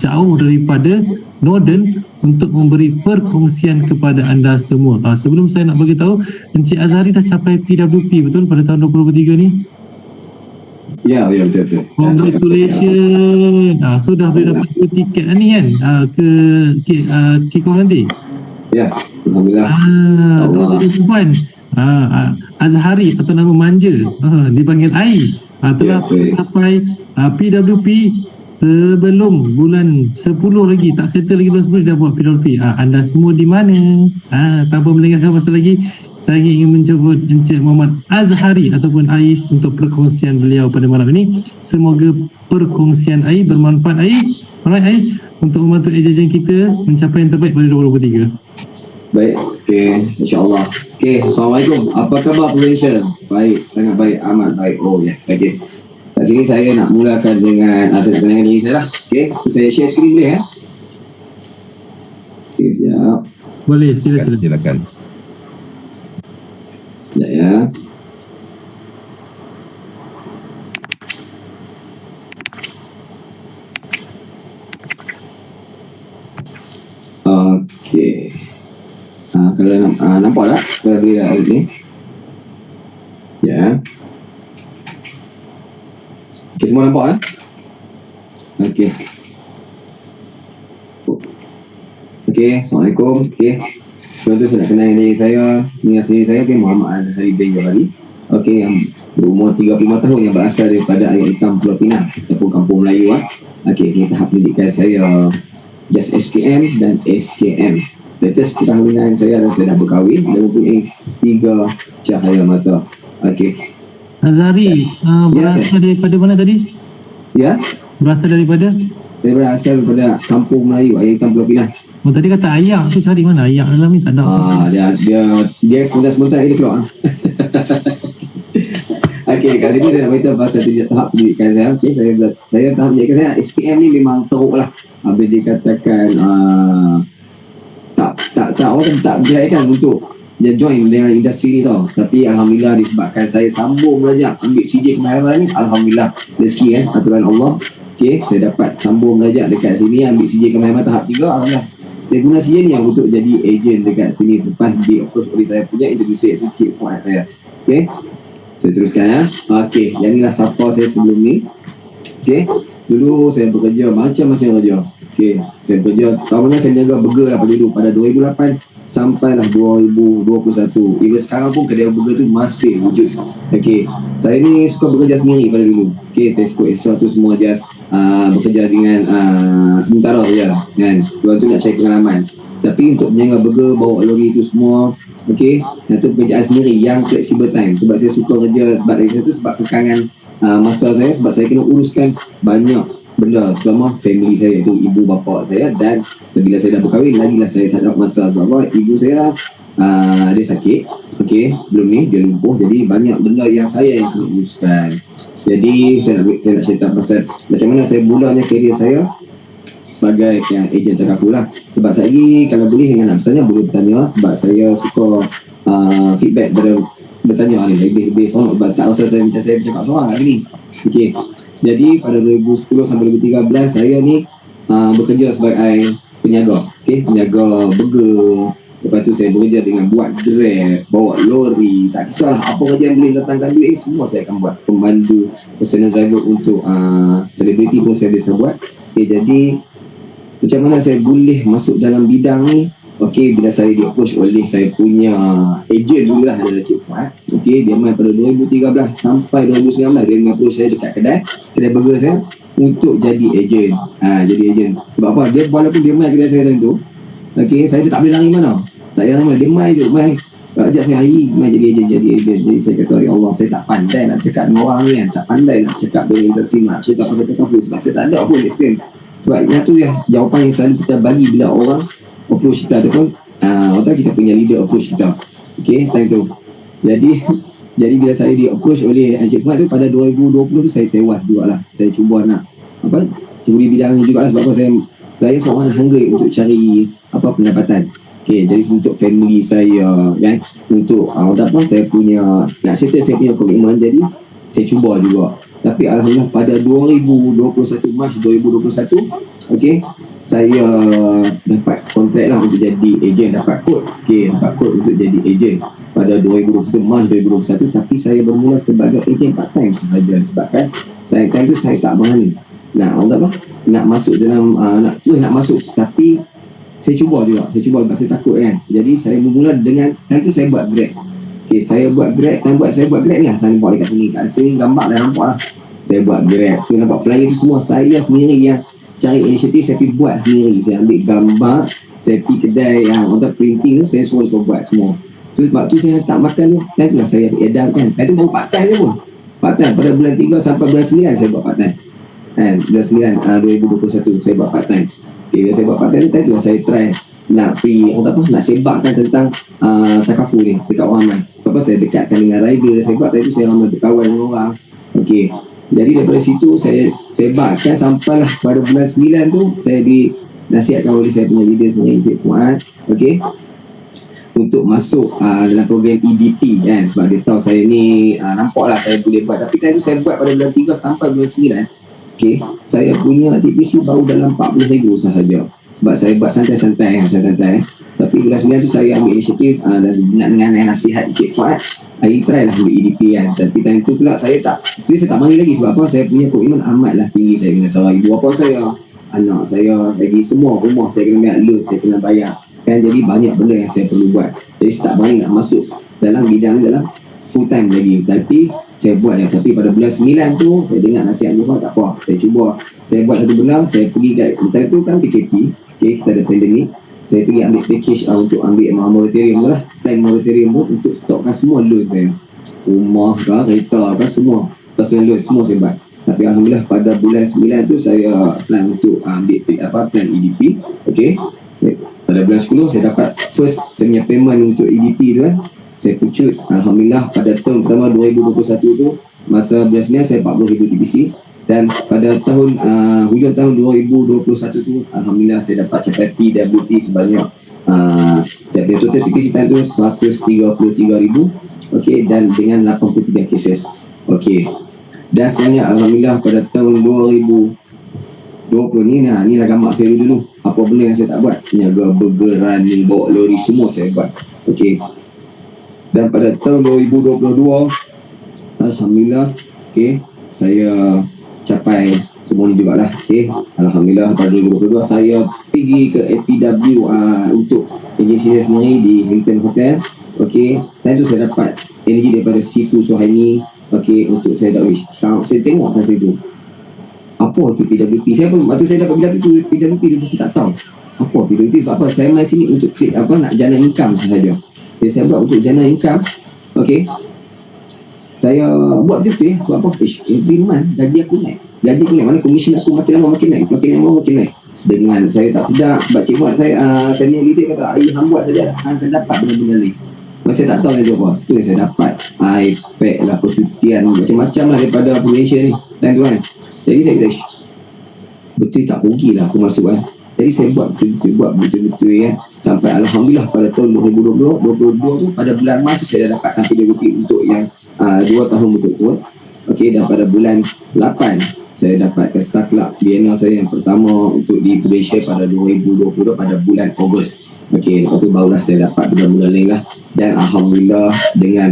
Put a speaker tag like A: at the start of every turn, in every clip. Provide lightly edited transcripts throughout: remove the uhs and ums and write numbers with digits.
A: jauh daripada Northern untuk memberi perkongsian kepada anda semua. Sebelum saya nak bagi tahu, Encik Azhari dah capai PWP betul pada tahun 2023 ni?
B: Ya, betul.
A: Congratulations. Sudah boleh dapat tiket ni kan ke kick-off nanti?
B: Ya, alhamdulillah.
A: Allah. Puan Azhari atau nama manja dipanggil Ai telah mencapai PWP sebelum bulan 10 lagi, tak settle lagi bulan 10 dah buat PWP. Anda semua di mana? Tanpa melengahkan masa lagi, saya ingin menjemput Encik Muhammad Azhari ataupun Ai untuk perkongsian beliau pada malam ini. Semoga perkongsian Ai bermanfaat Alright Ai, untuk membantu ejen kita mencapai yang terbaik pada 2023.
B: Baik, insyaAllah. Assalamualaikum. Apa khabar Malaysia? Baik, sangat baik, amat baik. Oh yes, kat sini saya nak mulakan dengan saya nak senangkan diri saya lah. Saya share screen boleh ya? Sekejap.
A: Boleh, silakan.
B: Sekejap ya. Kalau nampak tak? Kalau boleh tak ni? Ya. Semua nampak tak? Assalamualaikum. Sebelum tu saya nak kenal diri saya. Ini asli saya Muhammad Azhari bin Johari. Yang berumur 35 tahun, yang berasal daripada Ayat Hitam Pulau Pinang ataupun Kampung Melayu. Ini tahap pendidikan saya JAS SPM dan SKM. Status perkahwinan saya dan saya dah berkahwin dan mempunyai 3 cahaya mata.
A: Azhari berasal daripada mana tadi?
B: Ya?
A: Berasal daripada
B: Kampung Melayu, Ayat Hitam Pulau Pinang.
A: Tadi kata ayak tu, cari mana ayak dalam ni? Tak ada.
B: Dia sebentar dia keluar. Kat sini saya nak beritahu pasal tahap pendidikan saya. Saya tahap pendidikan saya SPM ni memang teruk lah. Habis dikatakan orang tak berjaya untuk dia join dengan industri ni tau. Tapi alhamdulillah disebabkan saya sambung belajar ambil CJ kemahiran ni, alhamdulillah rezeki aturan Allah. Saya dapat sambung belajar dekat sini, ambil CJ kemahiran tahap 3. Alhamdulillah saya guna CJ ni untuk jadi ejen dekat sini lepas di-approach oleh saya punya introducer sikit buat saya. Saya teruskan ya. Yang inilah siapa saya sebelum ni. Dulu saya bekerja macam-macam kerja. Saya bekerja, tahunan saya jaga burger lah pada 2008 sampailah 2021. Even sekarang pun kedai burger tu masih wujud. Saya ni suka bekerja sendiri pada dulu. Tesco Extra tu semua just bekerja dengan sementara saja kan. Sebab tu nak cari pengalaman. Tapi untuk menjaga burger, bawa lori tu semua, itu pekerjaan sendiri yang flexible time. Sebab saya suka kerja, sebab dari itu sebab kekangan masa saya, sebab saya kena uruskan banyak benda, terutama family saya, iaitu ibu bapa saya. Dan bila saya dah berkahwin, lagilah saya tak ada masa sebab ibu saya dia sakit. Sebelum ni dia lumpuh, jadi banyak benda yang saya yang kena uruskan. Jadi saya nak cerita pasal macam mana saya mulanya kerjaya saya sebagai ejen terkaful lah. Sebab saya lagi kalau boleh dengan nak bertanya, boleh bertanya. Sebab saya suka feedback bertanya ni lebih seronok. Sebab tak rasa saya bercakap seorang hari ni. Jadi pada 2010 sampai 2013 saya ni bekerja sebagai penjaga. Penjaga burger. Lepas tu saya bekerja dengan buat Grab, bawa lori, tak kisahlah apa kerja yang boleh datangkan duit, semua saya akan buat. Pemandu, personal driver untuk selebriti pun saya bisa buat. Jadi macam mana saya boleh masuk dalam bidang ni? Bila saya di-approach oleh saya punya ejen dulu lah, adalah Cik Fuad. Dia main pada 2013 sampai 2019 dia approach saya dekat kedai burger saya untuk jadi ejen. Jadi ejen. Sebab apa? Dia walaupun dia main kedai saya tu, saya tak boleh lari mana. Tak payah lari, dia main je, main. Ajak saya hari main jadi ejen. Jadi saya kata, ya Allah, saya tak pandai nak cakap dengan orang ni kan. Tak pandai nak cakap dengan interaksi, nak cerita pasal terkaful. Sebab saya tak ada pun experience. Sebab yang tu yang jawapan yang selalu kita bagi bila orang approach kita ataupun kita punya leader approach kita. Time tu. Jadi bila saya di approach oleh Encik Fuad tu pada 2020 tu, saya tewas jugalah. Saya cuba nak curi bidang ni jugalah. Sebab apa, saya seorang hungry untuk cari pendapatan. Jadi untuk family saya kan, untuk saya punya nak settle saya punya komitmen. Jadi saya cuba juga. Tapi alhamdulillah pada 2021 Mac 2021, okey, saya dapat kontrak lah untuk jadi ejen, dapat kod, okey, dapat kod untuk jadi ejen pada 2021 Mac 2021. Tapi saya bermula sebagai ejen part time sahaja, sebabkan saya time tu saya tak berani nak masuk dalam nak masuk, tapi saya cuba juga sebab saya takut kan. Jadi saya bermula dengan time tu saya buat Grab. Okay, saya buat Grab ni lah, saya buat dekat sini gambar dah nampak lah. Saya buat Grab tu, nampak flyer tu semua saya sendiri yang cari inisiatif, saya pergi buat sendiri. Saya ambil gambar, saya pergi kedai yang untuk printing tu, saya suruh kau buat semua tu. Sebab tu saya tak makan tu, dan tu lah saya edarkan. Dan tu baru part time je pun, part time pada bulan 3 sampai bulan 9 saya buat part time kan. Bulan 9 2021 saya buat part time. Okay, saya buat part time tu lah saya try nak pergi nak sebabkan tentang takaful ni dekat orang ramai. Sebab saya dekatkan dengan rider, saya buat tadi tu saya ramai berkawan dengan orang. Okey, jadi daripada situ saya sebabkan sampailah pada bulan 9 tu saya dinasihatkan oleh saya punya leader sebenarnya, Encik Fuad, okey, untuk masuk dalam program EDP kan. Sebab dia tahu saya ni nampaklah saya boleh buat. Tapi tadi saya buat pada bulan 3 sampai bulan 9. Okay, saya punya TPC baru dalam 40,000 sahaja. Sebab saya buat santai-santai. Tapi bulan 9 tu saya ambil inisiatif dan dengan nasihat Encik Fuad, saya try lah ambil EDP kan. Tapi time tu pula saya tak mari lagi. Sebab apa? Saya punya komitmen amatlah tinggi. Saya kena seorang ibu bapa saya, anak saya, lagi semua rumah saya kena bayar loan, saya kena bayar kan. Jadi banyak benda yang saya perlu buat. Jadi saya tak berani nak masuk dalam bidang dalam full time lagi. Tapi saya buat ya. Tapi pada bulan 9 tu saya dengar nasihat juga, tak apa, saya cuba. Saya buat satu benda, saya pergi kat time tu kan PKP, okay, kita ada pandemik. Saya pergi ambil package untuk ambil moratorium lah, plan moratorium tu untuk stokkan semua loan saya, rumah kah, kereta kah, semua personal loan semua saya buat. Tapi alhamdulillah pada bulan 9 tu saya plan untuk ambil plan EDP. Okay, pada bulan 10 saya dapat first saya punya payment untuk EDP tu kan. Saya pucut, alhamdulillah pada tahun pertama 2021 tu, masa bulan 9 saya 40,000 TPC. Dan pada tahun hujung tahun 2021 tu, alhamdulillah saya dapat capai PWP sebanyak saya punya total TPC time tu 133,000. Okey, dan dengan 83 cases. Okey, dan sebenarnya alhamdulillah pada tahun 2020 ni lah gambar saya dulu. Apa benda yang saya tak buat, niaga burger, running, bawa lori, semua saya buat. Okey, dan pada tahun 2022 alhamdulillah, okey, saya capai semua ni jugalah. Okey, alhamdulillah pada 2022 saya pergi ke APW untuk agensi saya sendiri di Hilton Hotel. Okey, dan tu saya dapat energi daripada Sifu Suhaimi. Okey, untuk saya dah saya tengok masa tu apa tu PWP. Saya pun waktu saya dapat PWP tu saya tak tahu apa PWP. Sebab apa saya main sini untuk create nak jana income sahaja. Jadi saya buat untuk jana income. Okey, saya buat je tu sebab apa? Every month gaji aku naik. Mana komisen aku makin lama makin naik. Dengan saya tak sedar, sebab Cik Muat saya punya leader kata, "Air hang buat saja, hang akan dapat benda-benda ni." Masa saya tak tahu lagi apa. Itu yang saya dapat iPad lah, percutian, macam-macam lah daripada Malaysia ni. Dan tu kan. Jadi saya kata, betul tak rugi lah aku masuk kan. Jadi saya buat betul-betul ya. Sampai alhamdulillah pada tahun 2022 tu, pada bulan Mac saya dah dapatkan PWP untuk yang 2 tahun betul-betul. Okey, dan pada bulan 8 saya dapatkan Star Club Vienna saya yang pertama untuk di Malaysia pada 2022 pada bulan Ogos. Okey, lepas tu barulah saya dapat bulan-bulan lain lah. Dan alhamdulillah dengan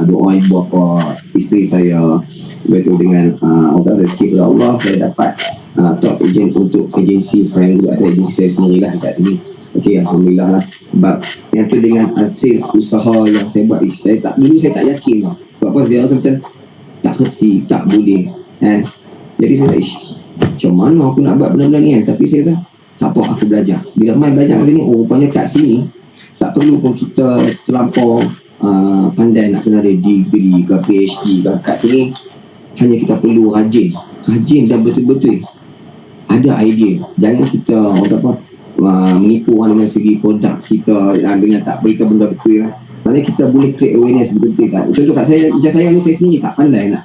B: doa ibu bapa, isteri saya, betul dengan rezeki dari Allah, saya dapat top agent untuk agensi yang juga ada agensi saya sendiri lah dekat sini. Okey, alhamdulillah lah. Sebab yang tu dengan hasil usaha yang saya buat, dulu saya tak yakin lah. Sebab apa, saya rasa macam tak kerti, tak boleh kan. Jadi saya tak, macam mana aku nak buat benda-benda ni kan. Tapi saya kata tak apa, aku belajar. Bila main belajar kat sini, rupanya kat sini tak perlu pun kita terlampau pandai nak kena ada degree ke PhD ke. Kat sini hanya kita perlu rajin dan betul-betul ada idea. Jangan kita menipu orang dengan segi produk kita dengan tak beritahu benda betul lah. Maksudnya kita boleh create awareness betul-betul kan. Contoh kat saya, macam saya ni, saya sendiri tak pandai nak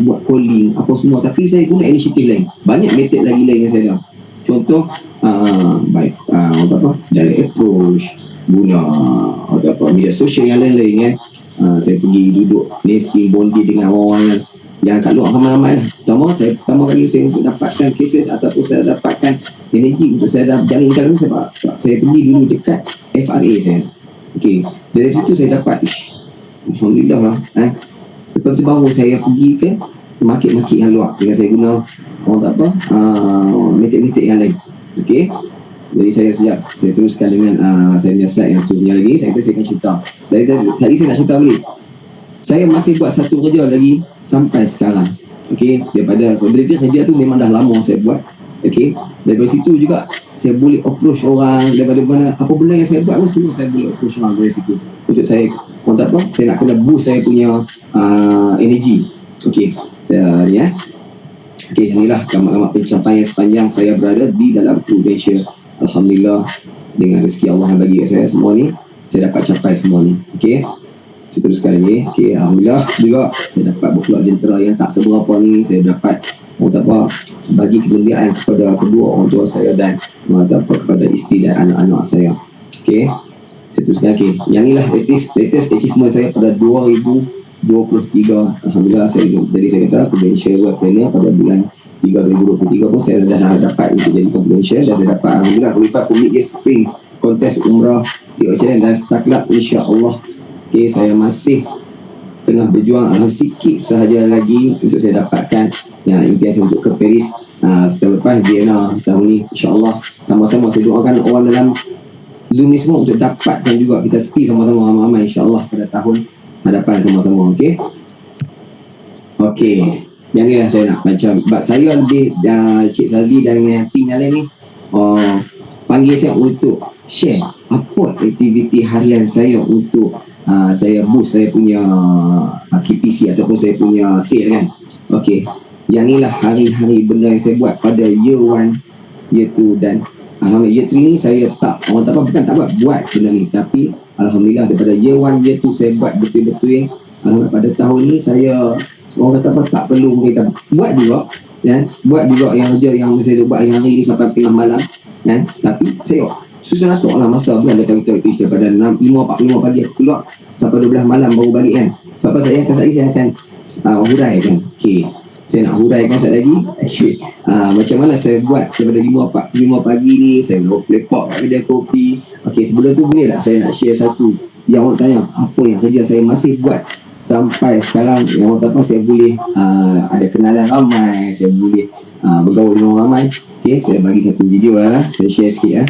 B: buat calling apa semua, tapi saya guna inisiatif lain. Banyak method lagi lain yang saya dah. Contoh baik direct approach, guna media sosial yang lain-lain kan. Saya pergi duduk nesting bondi dengan orang yang yang kat luar ramai-ramai lah. Pertama kali saya untuk dapatkan cases ataupun saya dapatkan energi untuk saya jalankan sebab saya pergi dulu dekat FRA saya. Okey, dari situ saya dapat alhamdulillah lah. Lepas tu baru saya pergi ke market-market yang luar dengan saya guna orang tak apa metik-metik yang lain. Okey, jadi saya teruskan dengan saya punya slide yang seterusnya lagi. Saya akan cerita. Dari tadi saya nak cerita balik, saya masih buat satu kerja lagi sampai sekarang. Okey, daripada kerja tu memang dah lama saya buat. Okey, daripada situ juga saya boleh approach orang. Daripada mana apa benda yang saya buat pun semua saya boleh approach orang dari situ. Untuk saya orang tak apa, saya nak kena boost saya punya energy. Okey, saya ni okey, inilah gambar-gambar pencapaian sepanjang saya berada di dalam Prudential. Alhamdulillah, dengan rezeki Allah yang bagi kat saya semua ni, saya dapat capai semua ni. Okey, saya teruskan lagi. Okey, alhamdulillah juga saya dapat berkeluar jentera yang tak seberapa ni. Saya dapat orang tak apa bagi kegembiraan kepada kedua orang tua saya dan orang tak apa kepada isteri dan anak-anak saya. Okey, saya teruskan. Okey, yang inilah latest achievement saya pada 2023. Alhamdulillah, jadi saya kata Prudential World Planner pada bulan 3 2023 pun saya dah dapat untuk jadi Prudential, dan saya dapat alhamdulillah qualify for mid-year spring contest umrah CEO Challenge dan start club, insya-Allah. Okey, saya masih tengah berjuang sikit sahaja lagi untuk saya dapatkan impian saya untuk ke Paris setelah lepas Vienna tahun ni, insya-Allah. Sama-sama saya doakan orang dalam Zoom ni semua untuk dapatkan juga kita speak sama-sama ramai-ramai, insya-Allah pada tahun hadapan sama-sama. Okey, okey, yang ni lah saya nak macam saya lebih Cik Salvi dan tim yang lain ni panggil saya untuk share apa aktiviti harian saya untuk saya boost saya punya KPC ataupun saya punya sale kan. Okey, yang ni lah hari-hari benda yang saya buat pada year 1, year 2 dan alhamdulillah year 3 ni saya bukan tak buat benda ni, tapi alhamdulillah daripada year 1, year 2 saya buat betul-betul. Alhamdulillah pada tahun ni saya orang kata apa, tak perlu kita buat juga buat juga yang kerja yang saya buat hari ni sampai tengah malam tapi saya susun atur lah masa bukan dekat daripada 5.45 pagi aku keluar sampai 12 malam baru balik kan. Sebab saya akan huraikan. Okey, saya nak huraikan sekali lagi. Okay. Macam mana saya buat daripada 5.45 pagi ni saya lepak kat kedai kopi. Okey, sebelum tu boleh tak saya nak share satu yang orang tanya apa yang kerja saya masih buat sampai sekarang, yang orang apa saya boleh ada kenalan ramai, saya boleh bergaul dengan orang ramai. Okey, saya bagi satu video lah, saya share sikit .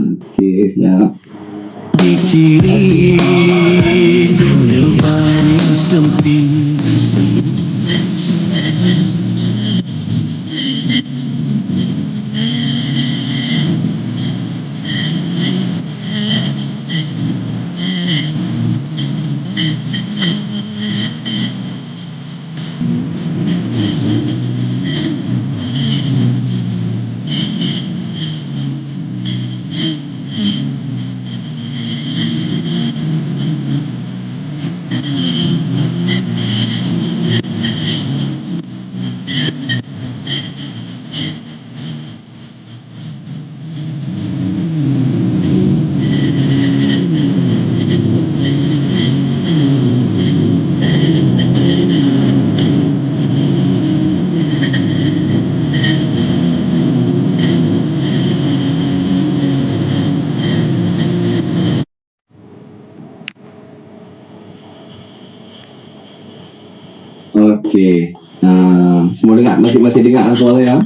B: Okey, ya.
C: Dikiri paling sempit.
B: Okey, semua dengar, masih dengar suara saya?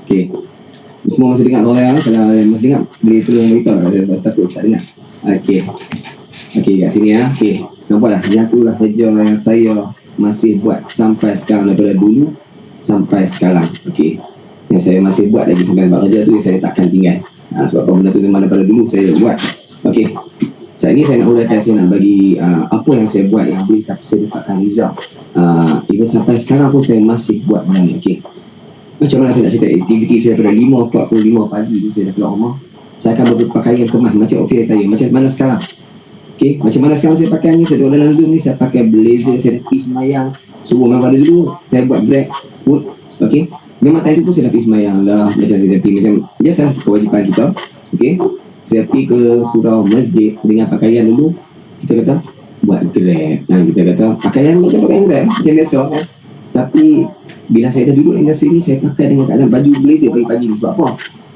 B: Okey, semua masih dengar suara saya? Kalau masih dengar boleh tolong beritahu, saya takut tak dengar. Okey, kat sini ya. Okey, nampak lah, yang itulah kerja yang saya masih buat sampai sekarang, daripada dulu sampai sekarang. Okey, yang saya masih buat lagi sampai buat kerja tu, saya takkan tinggal. Sebab apa benda tu memang daripada dulu saya buat. Okey, saat ni saya nak uraikan, saya nak bagi apa yang saya buat yang boleh saya dapatkan result. Even sampai sekarang pun saya masih buat benda ni. Okey, macam mana saya nak cerita aktiviti saya pada 5.45 pagi tu saya dah keluar rumah. Saya akan berpakaian kemas macam office attire, macam mana sekarang. Okey, macam mana sekarang saya pakai ni, saya duduk dalam Zoom ni, saya pakai blazer, saya dah pergi semayang subuh. Memang pada dulu saya buat grab food. Okey, memang time tu pun saya dah pergi semayang lah, macam saya pergi macam biasalah kewajipan kita. Okey, saya pergi ke surau masjid dengan pakaian dulu, kita kata buat Grab. Kita kata pakaian macam pakaian Grab macam biasa kan. Tapi bila saya dah duduk dengan sini, saya pakai dengan keadaan baju blazer pagi-pagi ni. Sebab apa?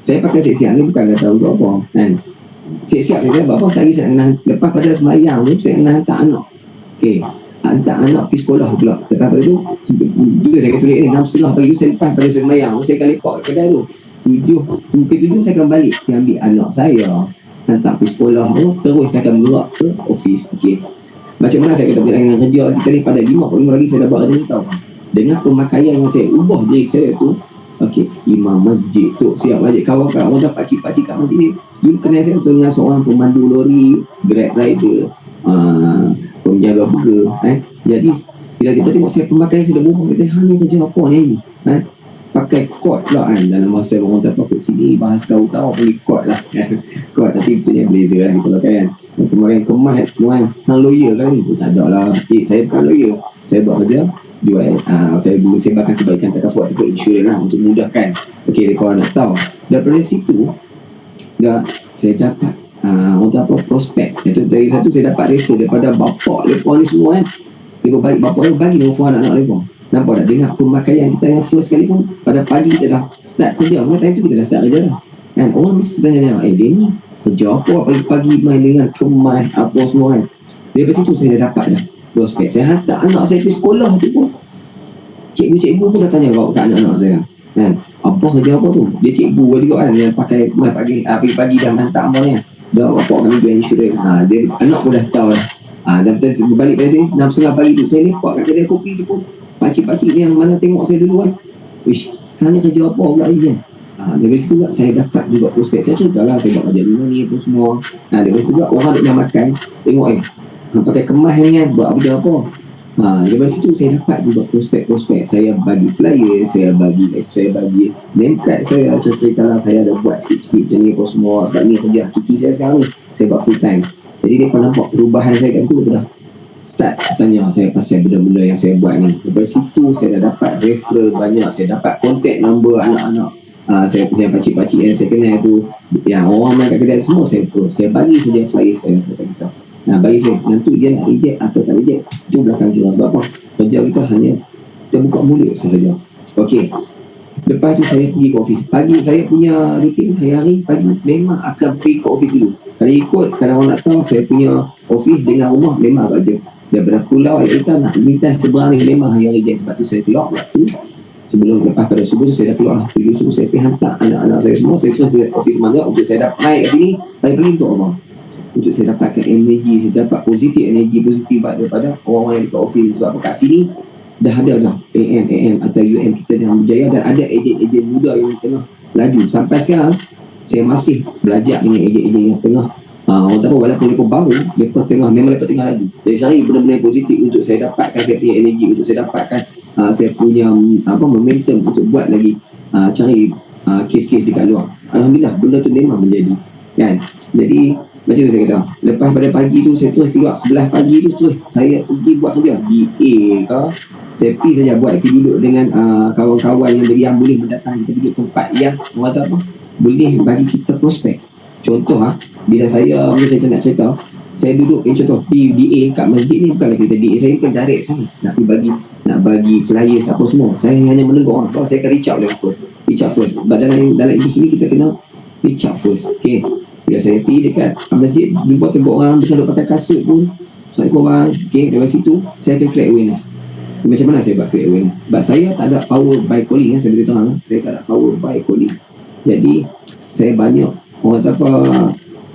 B: Saya pakai siap-siap ni bukan kata untuk apa kan. Siap-siap ni sebab apa? Saya lepas pada sembahyang tu, saya nak hantar anak. Hantar anak pergi sekolah pula. Lepas pada tu juga saya tulis ni 6.30 pagi tu, saya lepas pada sembahyang tu, saya akan lepak kat kedai tu. 7 saya akan balik, saya ambil anak saya, hantar pergi sekolah tu, terus saya akan gerak ke office. Macam mana saya kata dengan kerja kita ni, pada 5 lagi saya dah buat kerja ni tau. Dengan pemakaian yang saya ubah diri saya tu, imam masjid tu siap masjid, kawan-kawan orang pakcik-pakcik kat masjid ni dulu kenal saya tu dengan seorang pemandu lori, Grab rider, penjaga burger jadi bila kita tengok saya pemakaian saya dah berubah, kita hanya kerja apa ni pakai kot pula kan. Dalam masa orang tak pakai sini bahasa utara boleh kot lah kot, tapi betulnya blazer lah kita pakai kan. Kemarin kemas kan, hang lawyer kan ni tak ada lah. Saya bukan lawyer, saya buat kerja jual, saya sebarkan kebaikan takaful ataupun insurans lah untuk mudahkan mereka nak tahu. Daripada situ saya dapat orang apa prospek. Itu dari satu saya dapat refer daripada bapak mereka ni semua kan. Mereka balik, bapak mereka bagi offer anak-anak mereka. Nampak tak, dengar pemakaian kita yang first kali pun pada pagi kita dah start kerja. Pada time tu kita dah start kerja dah kan. Orang mesti tanya dia ni kerja apa pagi-pagi main dengan kemas apa semua kan. Dari situ saya dah dapat dah prospek. Saya hantar anak saya ke sekolah tu pun, cikgu-cikgu pun dah tanya kat anak-anak saya kan, apa kerja apa tu. Dia cikgu juga kan, yang pakai pagi-pagi dah hantar amalnya dah, bapak kami jual insurans. Dia anak pun dah tahu dah. Dan berbalik dari 6.30 pagi tu, saya lepak kat kedai kopi tu pun, pakcik-pakcik ni yang mana tengok saya dulu kan, hanya kerja apa pula ni kan. Dari situ juga saya dapat juga prospek. Saya cerita lah saya buat kerja dulu ni apa semua. Dari situ juga orang nak makan, tengok pakai kemas ni kan, buat kerja apa. Dari situ saya dapat juga prospek. Saya bagi flyer, saya bagi name card. Saya cerita lah, saya ada buat sikit-sikit macam ni apa semua. Sebab ni kerja hakiki saya sekarang ni, saya buat full time. Jadi dia pun nampak perubahan saya kat situ, dah start tanya saya pasal benda-benda yang saya buat ni. Dari situ saya dah dapat referral banyak. Saya dapat contact number anak-anak saya punya pakcik-pakcik yang saya kenal tu, yang orang main kat kedai semua, saya bagi saja flyer saya tak kisah. Bagi flyer, nanti dia nak reject atau tak reject itu belakang kita. Sebab apa, kerja kita hanya kita buka mulut sahaja. Lepas tu saya pergi ke office. Pagi saya punya rutin hari-hari pagi memang akan pergi ke office dulu. Kalau ikut, kalau orang nak tahu saya punya office dengan rumah memang agak jauh. Daripada pulau air kita nak lintas seberang ni memang hari-hari je. Sebab tu saya keluar waktu sebelum lepas pada subuh tu saya dah keluar lah. Dulu subuh saya pergi hantar anak-anak saya semua. Saya terus ke office Mazhab untuk saya dapat naik kat sini pagi-pagi untuk apa? Untuk saya dapatkan energi, saya dapat energi positif daripada orang-orang yang dekat office. Sebab kat sini dah ada dah AM atau UM kita yang berjaya, dan ada ejen-ejen muda yang tengah laju. Sampai sekarang saya masih belajar dengan ejen-ejen yang tengah orang tahu, walaupun mereka baru, mereka tengah laju. Dari sehari benda-benda positif untuk saya dapatkan, saya punya energi untuk saya dapatkan saya punya momentum untuk buat lagi cari kes-kes dekat luar. Alhamdulillah benda tu memang menjadi kan. Jadi macam tu saya kata, lepas pada pagi tu saya terus keluar 11 pagi tu terus saya pergi buat kerja DA ke, saya pergi saja buat, pergi duduk dengan kawan-kawan yang boleh mendatang, kita duduk tempat yang orang tahu boleh bagi kita prospek. Contoh bila saya nak cerita, saya duduk contoh di DA kat masjid ni, bukan kita DA saya bukan direct saya nak bagi flyers apa semua. Saya hanya menegur orang, saya akan reach out first. Sebab dalam industri kita kena reach out first. Bila saya pergi dekat masjid, jumpa tengok orang duduk pakai kasut pun, saya korang dari situ saya akan create awareness. Macam mana saya buat create awareness? Sebab saya tak ada power by calling, saya beritahu saya tak ada power by calling. Jadi saya banyak orang apa,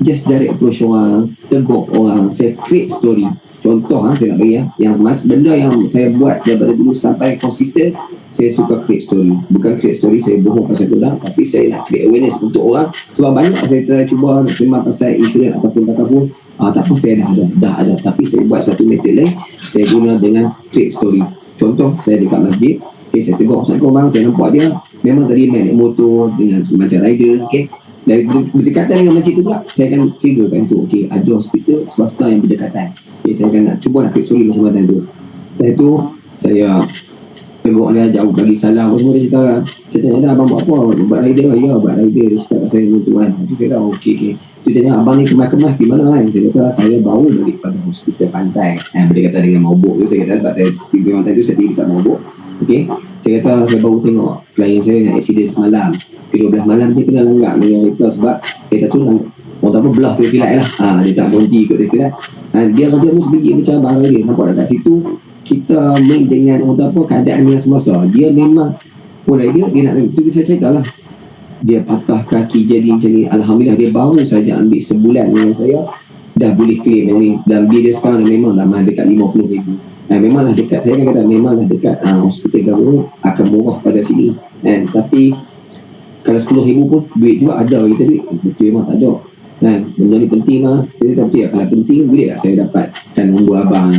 B: just direct approach orang, tegur orang, saya create story. Contoh saya nak bagi yang benda yang saya buat daripada dulu sampai konsisten, saya suka create story. Bukan create story saya bohong pasal produk, tapi saya nak create awareness untuk orang. Sebab banyak saya telah cuba nak terima pasal insurans ataupun takaful, tak apa, saya dah ada, tapi saya buat satu metode lain, saya guna dengan create story. Contoh saya dekat masjid, saya tegur bang, saya nampak dia memang tadi main motor dengan macam rider, dari berdekatan dengan masjid tu pula, saya akan triggerkan tu. Ada hospital swasta yang berdekatan. Saya akan nak cuba nak create story macam mana tu. Lepas tu saya tegur dia, jauh bagi salam apa semua. Dia cakap, saya tanya dah abang buat apa? Buat rider? Ya buat rider. Dia cakap pasal motor kan. Tu saya dah okey. Tu Dia tanya, abang ni kemas-kemas di mana kan? Saya kata, saya baru balik pada hospital pantai. Dia kata dengan mabuk tu. Saya kata sebab saya pergi pantai tu, saya pergi dekat mabuk. Okay, saya kata saya baru tengok klien saya yang accident semalam. Ke 12 malam dia kena langgak dengan kereta sebab kereta tu orang tak apa belah tu silat lah. Dia tak berhenti ikut dia silat. Dia kata ni sebiji macam abang dia. Nampak tak kat situ kita main dengan orang tak apa keadaan yang semasa. Dia memang dia nak tu bisa cerita lah. Dia patah kaki jadi macam ni. Alhamdulillah dia baru saja ambil sebulan dengan saya dah boleh claim yang ni. Dan bil dia sekarang memang dah dekat 50,000. Memanglah dekat, saya kata memanglah dekat hospital government akan murah pada sini tapi kalau 10,000 pun duit juga ada kita duit betul memang tak ada benda ni penting lah. Jadi betul ya, kalau penting boleh tak saya dapatkan nombor abang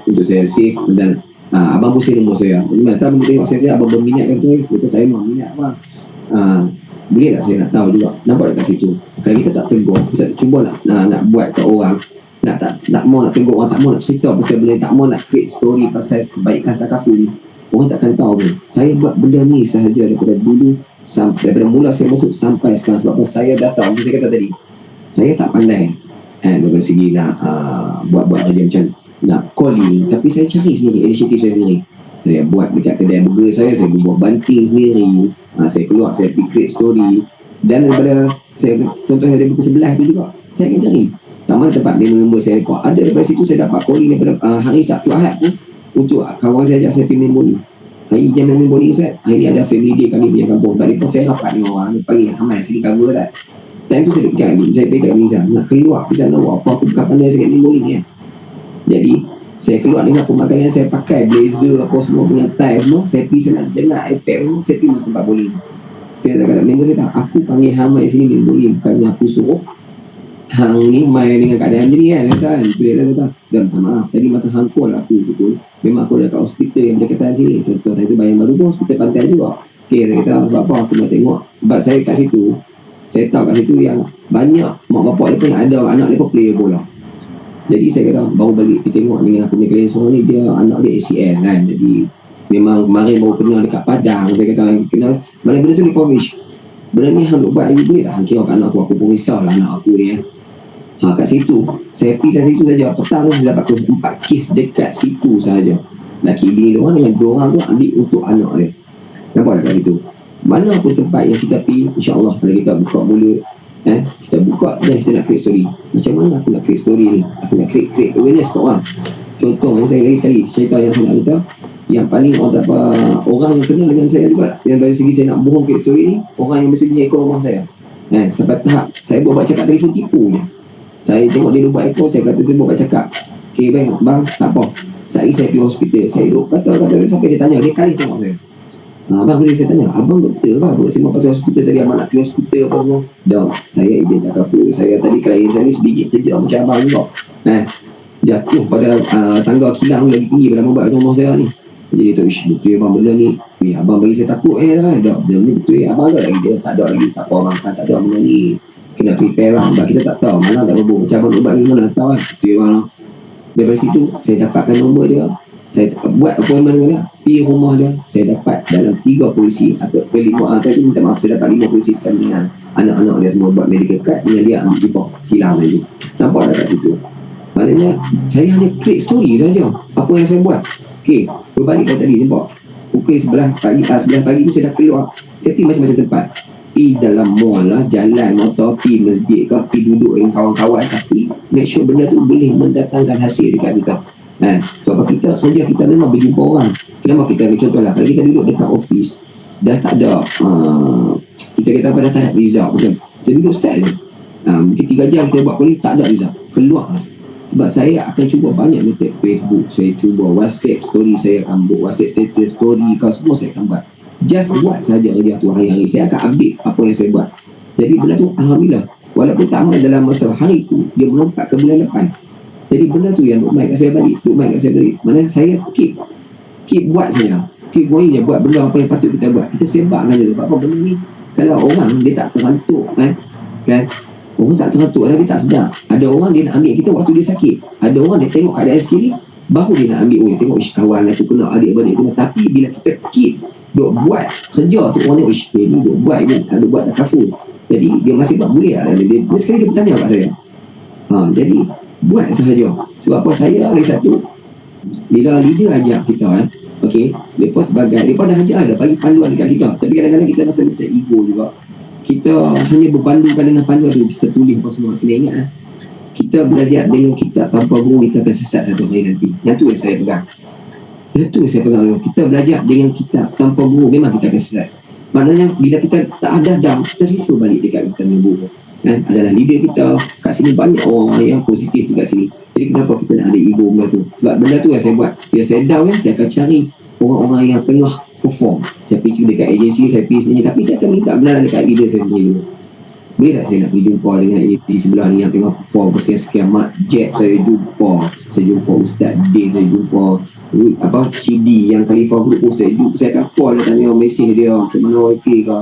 B: untuk saya save dan abang pun save nombor saya. Tak benda tengok saya abang berminat kan tu betul saya memang minat abang. Boleh tak saya nak tahu juga, nampak dekat situ kalau kita tak tegur, kita cuba nak buat kat orang nak mau nak tengok orang, tak mau nak cerita pasal benda, tak mau nak create story pasal kebaikan takaful ni, orang takkan tahu pun. Saya buat benda ni sahaja daripada dulu daripada mula saya masuk sampai sekarang sebab saya dah tahu, saya kata tadi saya tak pandai dari segi nak buat-buat kerja macam nak calling, tapi saya cari sendiri inisiatif saya sendiri. Saya buat dekat kedai burger saya buat banting sendiri, saya keluar, saya create story. Dan daripada saya contohnya dari buku sebelah tu juga saya akan cari tak mana tempat member saya rekod. Ada daripada situ saya dapat calling daripada hari Sabtu Ahad pun untuk kawan saya ajak saya pergi main bowling. Hari jam main bowling saya, hari ni ada family day kami punya kampung. Tadi pun saya rapat dengan orang, dia panggil Hamal sini cover tak. Time tu saya duduk pegang ni, saya pegang ni saya nak keluar di sana, apa aku bukan pandai saya kat main bowling kan. Jadi saya keluar dengan pemakaian saya pakai blazer apa semua dengan tie semua, saya pergi sana dengar iPad semua, saya pergi masuk tempat bowling. Saya kata member saya tak, aku panggil Hamal sini main bowling, bukannya aku suruh hang ni main dengan keadaan macam ni kan. Dia kata dah minta maaf tadi masa hang call aku tu pun memang aku dah kat hospital yang berdekatan sini, contoh saya tu Bayang Baru pun hospital pantai juga. Dia kata sebab apa aku nak tengok, sebab saya kat situ saya tahu kat situ yang banyak mak bapak dia pun ada anak dia pun player bola. Jadi saya kata baru balik pergi tengok dengan aku punya klien semua ni, dia anak dia ACL kan. Jadi memang kemarin baru kenal dekat Padang. Saya kata kenal mana benda tu di Pomish, benda ni hang buat lagi boleh tak hang kira kat anak aku pun risau lah anak aku ni kat situ saya pergi kat situ saja, petang tu saya dapat 4 kes dekat situ sahaja. Laki bini diorang dengan diorang tu ambil untuk anak dia. Nampak tak kat situ, mana pun tempat yang kita pergi, insyaAllah kalau kita buka mulut kita buka dan kita nak create story. Macam mana aku nak create story ni, aku nak create awareness kat orang. Contoh macam saya lagi sekali cerita yang saya nak cerita, yang paling orang yang kenal dengan saya juga, yang dari segi saya nak bohong create story ni, orang yang mesti punya ekor rumah saya sampai tahap saya buat cakap telefon tipu je. Saya tengok dia buat ekor, saya kata saya buat cakap, okay bang tak apa, sehari saya pergi hospital, saya duduk kata sampai dia tanya, dia kali tengok saya, abang boleh saya tanya, abang doktor lah boleh sembang pasal hospital tadi, abang nak pergi hospital apa semua. Dah, saya ibn takaful, saya tadi klien saya ni sebiji kerja macam abang juga jatuh pada tangga kilang lagi tinggi pada membuat rumah saya ni. Jadi tu betul abang benda ni abang bagi saya takut dah benda ni betul abang ada lagi, dia tak ada lagi, tak apa abang tak ada benda ni, kena prepare lah sebab kita tak tahu mana tak berhubung macam abang ubat ni mana tak tahu kan. Betul abang lah. Daripada situ saya dapatkan nombor dia, saya buat appointment dengan dia, pergi rumah dia, saya dapat dalam 3 polisi atau 5 atau minta maaf, saya dapat 5 polisi sekali dengan anak-anak dia semua buat medical card dengan dia ambil jumpa silang lagi. Nampak tak kat situ, maknanya saya hanya create story saja apa yang saya buat. Okay, berbalik dari tadi nampak pukul 11 pagi tu saya dah keluar, saya pergi macam-macam tempat, pergi dalam mall lah, jalan motor, pergi masjid ke, pergi duduk dengan kawan-kawan, tapi make sure benda tu boleh mendatangkan hasil dekat kita. Sebab kita saja kita memang berjumpa orang. Kenapa kita contohlah kalau kita duduk dekat office dah tak ada kita kata pada tak ada result, macam kita duduk set je mungkin 3 jam kita buat pun tak ada result, keluar lah. Sebab saya akan cuba banyak metode, Facebook saya cuba, WhatsApp story saya akan buat, WhatsApp status story kau semua saya akan buat, just buat saja kerja tu hari-hari, saya akan update apa yang saya buat. Jadi benda tu alhamdulillah walaupun tak amal dalam masa hari tu, dia melompat ke bulan depan. Jadi benda tu yang duk main kat saya balik, mana saya keep buat saya, keep going je buat benda apa yang patut kita buat, kita sebarkan je. Sebab apa benda ni kalau orang dia tak terantuk kan orang tak terantuk, dia tak sedar. Ada orang dia nak ambil kita waktu dia sakit, ada orang dia tengok keadaan sekali baru dia nak ambil, tengok kawan aku kena, adik-beradik kena. Tapi bila kita keep duk buat kerja tu, orang tengok ni duk buat ni, duk buat takaful, Jadi dia masih buat boleh lah. Dia sekali dia bertanya kat saya. Jadi buat sahaja. Sebab apa, saya lagi satu, bila leader ajak kita okey, mereka sebagai, mereka dah ajak, dah bagi panduan dekat kita, tapi kadang-kadang kita rasa macam ego juga. Kita hanya berbandingkan dengan panduan tu, kita tulis apa semua. Kena ingat kita belajar dengan kitab tanpa guru, kita akan sesat satu hari nanti. Yang tu yang saya pegang. Yang tu yang saya pegang. Kita belajar dengan kitab tanpa guru, memang kita akan sesat. Maknanya bila kita tak ada dam, kita refer balik dekat kita punya guru. Adalah leader kita. Kat sini banyak orang yang positif dekat sini. Jadi kenapa kita nak ada ego benda tu? Sebab benda tu yang saya buat. Bila saya down saya akan cari orang-orang yang tengah perform. Saya pergi dekat agensi, saya pergi sini, tapi saya akan minta benar dekat leader saya sendiri dulu. Boleh tak saya nak pergi jumpa dengan agensi sebelah ni yang tengah perform sekian-sekian, Mak Jeb saya jumpa Ustaz Din, saya jumpa QD yang Khalifah Group, saya akan call dia, tanya mesej dia macam mana, okey ke,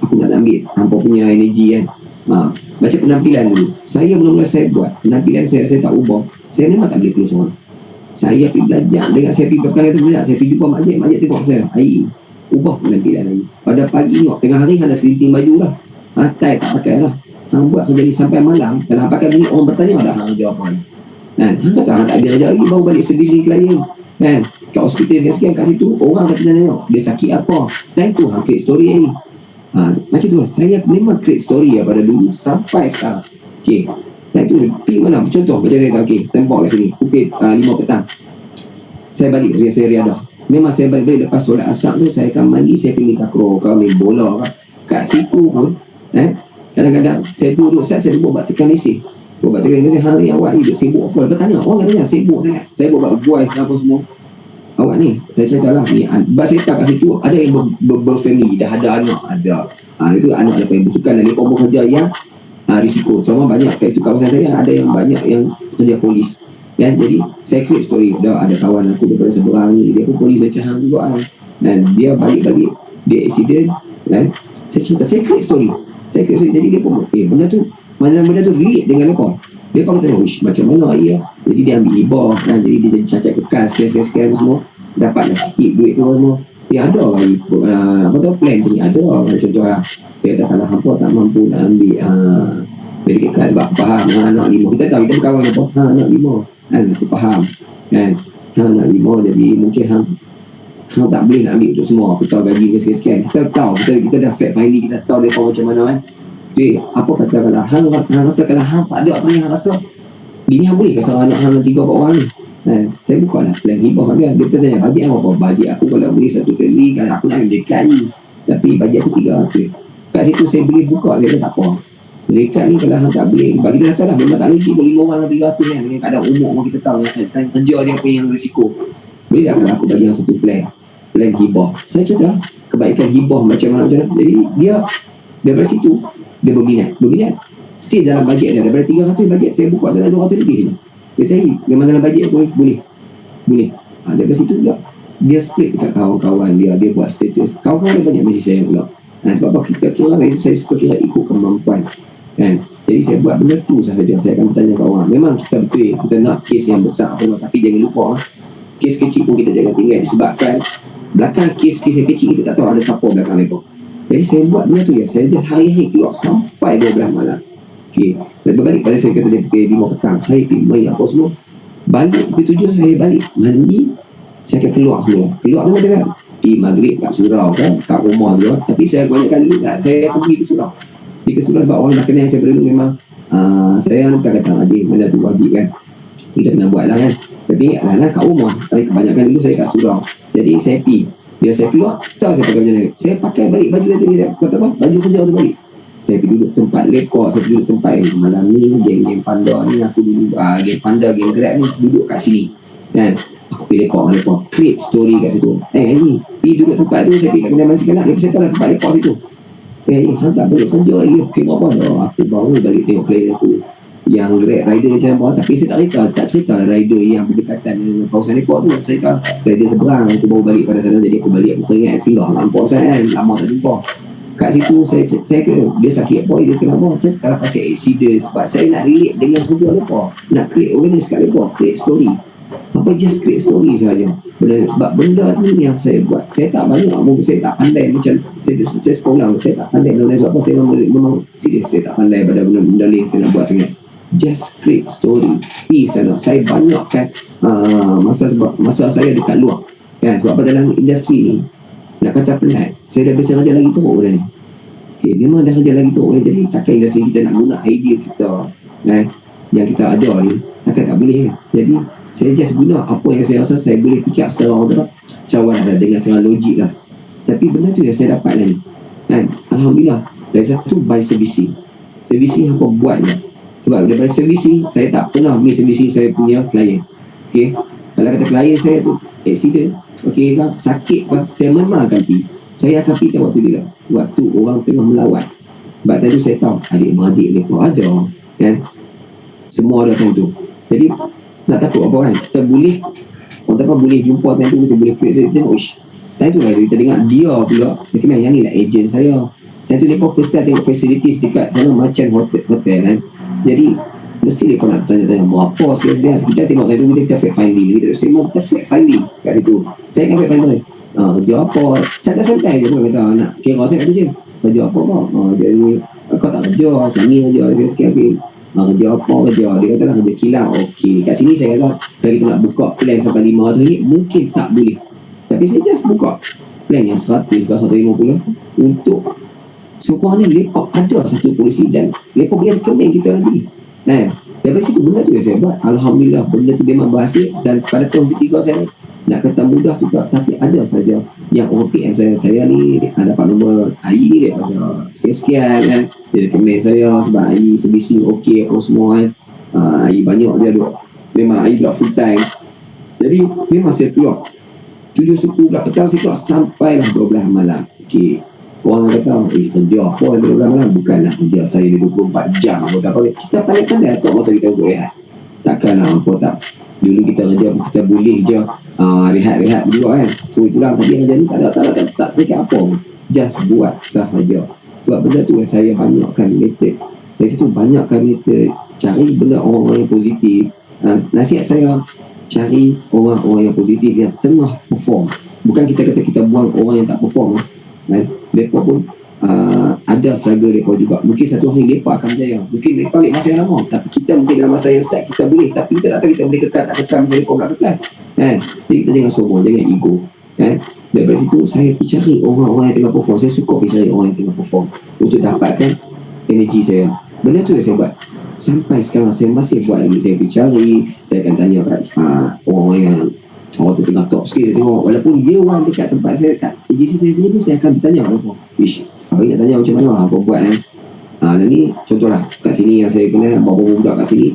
B: aku nak ambil hampa punya energi baca penampilan dulu. Saya mula-mula saya buat penampilan saya tak ubah. Saya memang tak boleh terus orang. Saya pergi belajar dengan saya pergi belakang tu belajar. Saya pergi jumpa Mak Jeb tengok saya, ubah penampilan lagi. Pada pagi tengok tengah hari ada selinting baju lah, tie tak pakai lah, buat kerja ni sampai malam. Kalau pakai ni orang bertanya dah hang jawab apa tak ada ajar lagi, baru balik sendiri klien kat hospital sekian kat situ, orang dah pernah tengok dia sakit apa, time tu hang create story ni. Macam tu saya memang create story pada dulu sampai sekarang. Okey, time tu pergi mana, contoh macam saya kata, tembok kat sini pukul 5 petang saya balik, saya riadah. Memang saya balik lepas solat asar tu, saya akan mandi, saya pergi takraw, main bola kat situ pun. Kadang-kadang saya duduk saya buat tekan mesej. Hari awak ni duduk sibuk apa? Dia tanya, orang tanya sibuk sangat. Saya buat voice apa semua. Awak ni, saya cerita lah ni, saya tak kat situ ada yang berfamily, dah ada anak, itu anak lepas yang bersukan, dan mereka bekerja yang risiko. Terutama banyak kat itu kawasan saya, ada yang banyak yang kerja polis. Jadi saya create story. Dah ada kawan aku daripada seberang ni, dia pun polis macam hang juga dan dia balik-balik dia accident saya cerita, saya create story. Jadi dia pun benda tu relate dengan dia kata macam mana jadi dia ambil hibah jadi dia jadi cacat kekas sekian semua, dapatlah sikit duit tu semua. Ada lagi plan tu ni, ada contoh lah, saya kata kalau hampa tak mampu nak ambil medical class, sebab aku faham anak 5, kita tahu kita berkawan apa anak 5 aku faham anak 5, jadi mungkin hang tak boleh nak ambil untuk semua. Aku tahu gaji dia sekian-sekian, kita tahu, kita dah fact finding, kita tahu dia macam mana apa kata kalau hang rasa kalau hang tak ada apa yang hang rasa bini hang boleh ke seorang anak hang 3 orang ni. Saya buka lah plan hibah dia tanya bajet apa, bajet aku kalau beli satu family, kalau aku nak ambil dekat ni tapi bajet aku 300 kat situ saya boleh buka dia tak apa. Dekat ni kalau hang tak boleh, bagi dia rasa lah memang tak lagi boleh 5 orang 300 ni dengan keadaan umur kita tahu kerja dia punya yang risiko. Boleh tak kalau aku bagi hang satu plan hibah. Saya cerita kebaikan hibah macam mana. Jadi dia daripada situ dia berminat still dalam bajet dia, daripada 300 bajet saya buka dalam 200 lebih je. Dia tadi memang dalam bajet pun boleh daripada situ pula dia split dekat kawan-kawan dia buat status. Kawan-kawan dia banyak mesej saya pula sebab apa, kita kira itu saya suka kira ikut kemampuan jadi saya buat benda tu sahaja. Saya akan bertanya kat orang, memang kita betul kita nak kes yang besar tapi jangan lupa kes kecil pun kita jangan tinggal, disebabkan belakang kes-kes yang kecil kita tak tahu ada siapa belakang mereka. Jadi saya buat benda tu saya hari-hari keluar sampai 12 malam. Berbalik pada saya kata dia pukul 5 petang saya pergi main apa semua, balik pukul 7 saya balik mandi, saya akan keluar semua. Keluar tu macam kan di maghrib kat surau kat rumah juga, tapi saya banyakkan dulu saya akan pergi ke surau sebab orang dah kenal saya dulu. Memang saya bukan kata benda tu wajib kita kena buat lah tapi ingatlah kat rumah, tapi kebanyakan dulu saya kat surau. Jadi saya pergi, bila saya keluar tahu saya pakai macam mana, saya pakai balik baju dia tadi, kata apa, baju kerja tu balik. Saya pergi duduk tempat lekor, saya pergi duduk tempat malam ni geng panda ni, aku dulu geng panda, geng grab ni duduk kat sini aku pergi lekor create story kat situ. Ni pergi duduk tempat tu, saya pergi kat kedai manis kanak, dia saya tahu lah tempat lekor situ. Hang tak boleh kerja lagi, tengok apa aku baru balik tengok player aku yang grab rider macam apa, tapi saya tak cerita rider yang berdekatan dengan kawasan lekor tu. Saya cerita rider seberang, aku baru balik pada sana. Jadi aku balik, aku teringat singgah nampak saya lama tak jumpa kat situ. Saya kira dia sakit apa, dia kenapa, saya sekarang pasal accident, sebab saya nak relate dengan kerja lepas, nak create awareness kat lepas, create story. Apa just create story saja. Sebab benda ni yang saya buat, saya tak banyak, saya tak pandai macam saya sekolah, saya tak pandai benda sebab apa, saya memang serius, saya tak pandai pada benda ni saya nak buat sangat. Just create story. Saya banyakkan masa saya dekat luar kan, sebab apa dalam industri ni nak kata penat, saya dah biasa kerja lagi teruk benda ni. Memang dah kerja lagi teruk ni, jadi takkan industri kita nak guna idea kita kan, yang kita ada ni takkan tak boleh kan. Jadi saya just guna apa yang saya rasa saya boleh pick up secara orang lah, dengan secara logik lah. Tapi benda tu yang saya dapat lah ni kan, Alhamdulillah. Dari satu by servicing apa buat je. Sebab daripada servicing saya tak pernah beli servicing saya punya klien. Okay, kalau kata klien saya tu accident, okay kan, sakit kan, saya memang akan pergi. Saya akan pergi waktu dia, waktu orang tengah melawat. Sebab tadi saya tahu adik-beradik ni pun ada kan, semua ada time tu. Jadi nak takut apa kan, kita boleh orang tak boleh jumpa time tu, saya boleh create, saya tengok time tu lah kita dengar dia pula dia yang ni lah agent saya. Time tu dia pun first time tengok facilities dekat sana macam hotel kan. Jadi mesti dia pun nak tanya-tanya berapa sekian. Kita tengok time tu kita fact finding, kita semua fact finding kat situ. Saya kan fact finding kerja apa, santai-santai je pun kata nak kira saya kata je kerja apa kau, jadi kau tak kerja, suami kerja, saya sikit kerja apa, kerja dia kata lah kerja kilang. Okey, kat sini saya kata kalau kita nak buka plan sampai RM500 mungkin tak boleh, tapi saya just buka plan yang 100 ke 150 untuk sekurang-kurangnya lepak ada satu polisi dan lepak boleh recommend kita nanti kan. Dari situ benda tu yang saya buat, Alhamdulillah benda tu memang berhasil. Dan pada tahun ketiga saya nak kata mudah tu tak, tapi ada saja yang orang PM saya ni dapat nombor AI ni, dia ada sekian-sekian kan, dia recommend saya sebab AI servicing okey apa semua kan. AI banyak dia ada, memang AI pula full time. Jadi memang saya keluar 7-10 pula petang, saya keluar sampailah 12 malam. Okey, orang kata kerja apa 12 malam, bukanlah kerja saya ni 24 jam apa tak. Kita pandai-pandai tak masa kita boleh takkanlah apa tak. Dulu kita kerja kita boleh je rehat-rehat juga kan. So itulah tadi kerja ni tak fikir apa, just buat sahaja. Sebab benda tu yang saya banyakkan method. Dari situ banyakkan method, cari benda orang-orang yang positif. Nasihat saya, cari orang-orang yang positif yang tengah perform. Bukan kita kata kita buang orang yang tak perform kan. Mereka pun ada struggle mereka juga. Mungkin satu hari mereka akan berjaya, mungkin mereka ambil masa yang lama, tapi kita mungkin dalam masa yang set kita boleh, tapi kita tak tahu kita boleh kekal tak kekal, mereka pula kekal kan. Jadi kita jangan sombong, jangan ego kan. Daripada situ saya pergi cari orang-orang yang tengah perform. Saya suka pergi cari orang yang tengah perform untuk dapatkan energi saya. Benda tu yang saya buat sampai sekarang, saya masih buat lagi. Saya pergi cari, saya akan tanya kat orang yang orang tu tengah top sale, tengok walaupun dia orang dekat tempat saya, kat agensi saya punya pun saya akan bertanya apa apa nak tanya macam mana apa buat kan. Dan ni contohlah kat sini yang saya kenal beberapa budak kat sini,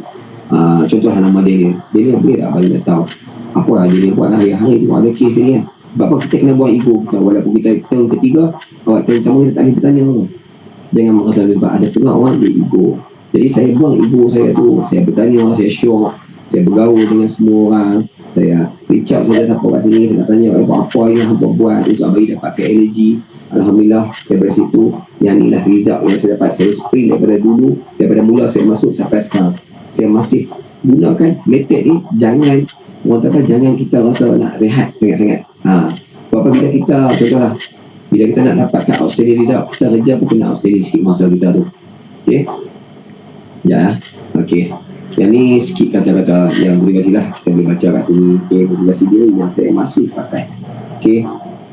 B: contohlah nama dia boleh tak bagi tak tahu apa dia buat hari-hari tu, ada kes dia ni kan. Sebab apa kita kena buat ego kita, walaupun kita tahun ketiga awak tahun pertama kita tak boleh bertanya apa, jangan merasa sebab ada setengah orang dia ego. Jadi saya buang ego saya tu, saya bertanya, saya show, saya bergaul dengan semua orang, saya reach out saja siapa kat sini, saya nak tanya apa yang hampa buat untuk bagi dapatkan energi. Alhamdulillah daripada situ yang inilah result yang saya dapat. Saya sprint daripada dulu, daripada mula saya masuk sampai sekarang, saya masih gunakan method ni. Jangan orang kata jangan kita rasa nak rehat sangat-sangat. Sebab bila kita contohlah bila kita nak dapatkan outstanding result, kita kerja pun kena outstanding sikit masa kita tu. Okay, okay. Yang ni sikit kata-kata yang motivasi lah, kita boleh baca kat sini. Okay, motivasi dia yang saya masih pakai. Okay,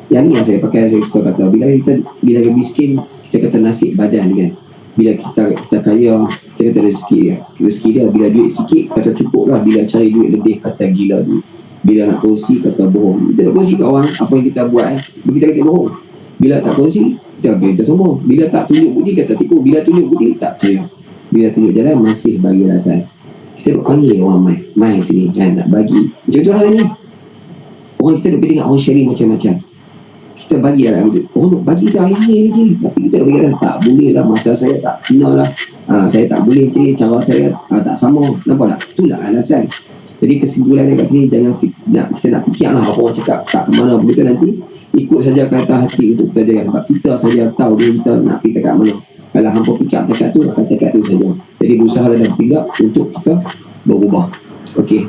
B: yang ni yang saya pakai. Saya suka kata bila kita miskin, kita kata nasib badan kan. Bila kita kaya, kita kata rezeki dia. Bila duit sikit kata cukup lah, bila cari duit lebih kata gila duit. Bila nak kongsi kata bohong. Kita nak kongsi kat orang apa yang kita buat kita kata bohong. Bila tak kongsi kita sombong. Bila tak tunjuk bukti kata tipu. Bila tunjuk bukti tak percaya. Bila tunjuk jalan masih bagi alasan. Kita nak panggil orang mai sini kan, nak bagi macam tu lah ni. Orang kita nak pergi dengan orang sharing macam-macam, kita bagi lah orang nak bagi kita hari-hari ni je, tapi kita nak bagi lah tak boleh lah, masa saya tak kenal lah, saya tak boleh je, cara saya tak sama, nampak tak? Itulah alasan. Jadi kesimpulannya kat sini, jangan kita nak fikir lah apa orang cakap tak ke mana pun, kita nanti ikut saja kata hati untuk kita jaga, sebab kita saja tahu dia kita nak pergi kat mana. Kalau hampa fikir dekat tu, akan dekat tu saja. Jadi berusaha dalam tingkap untuk kita berubah. Okey,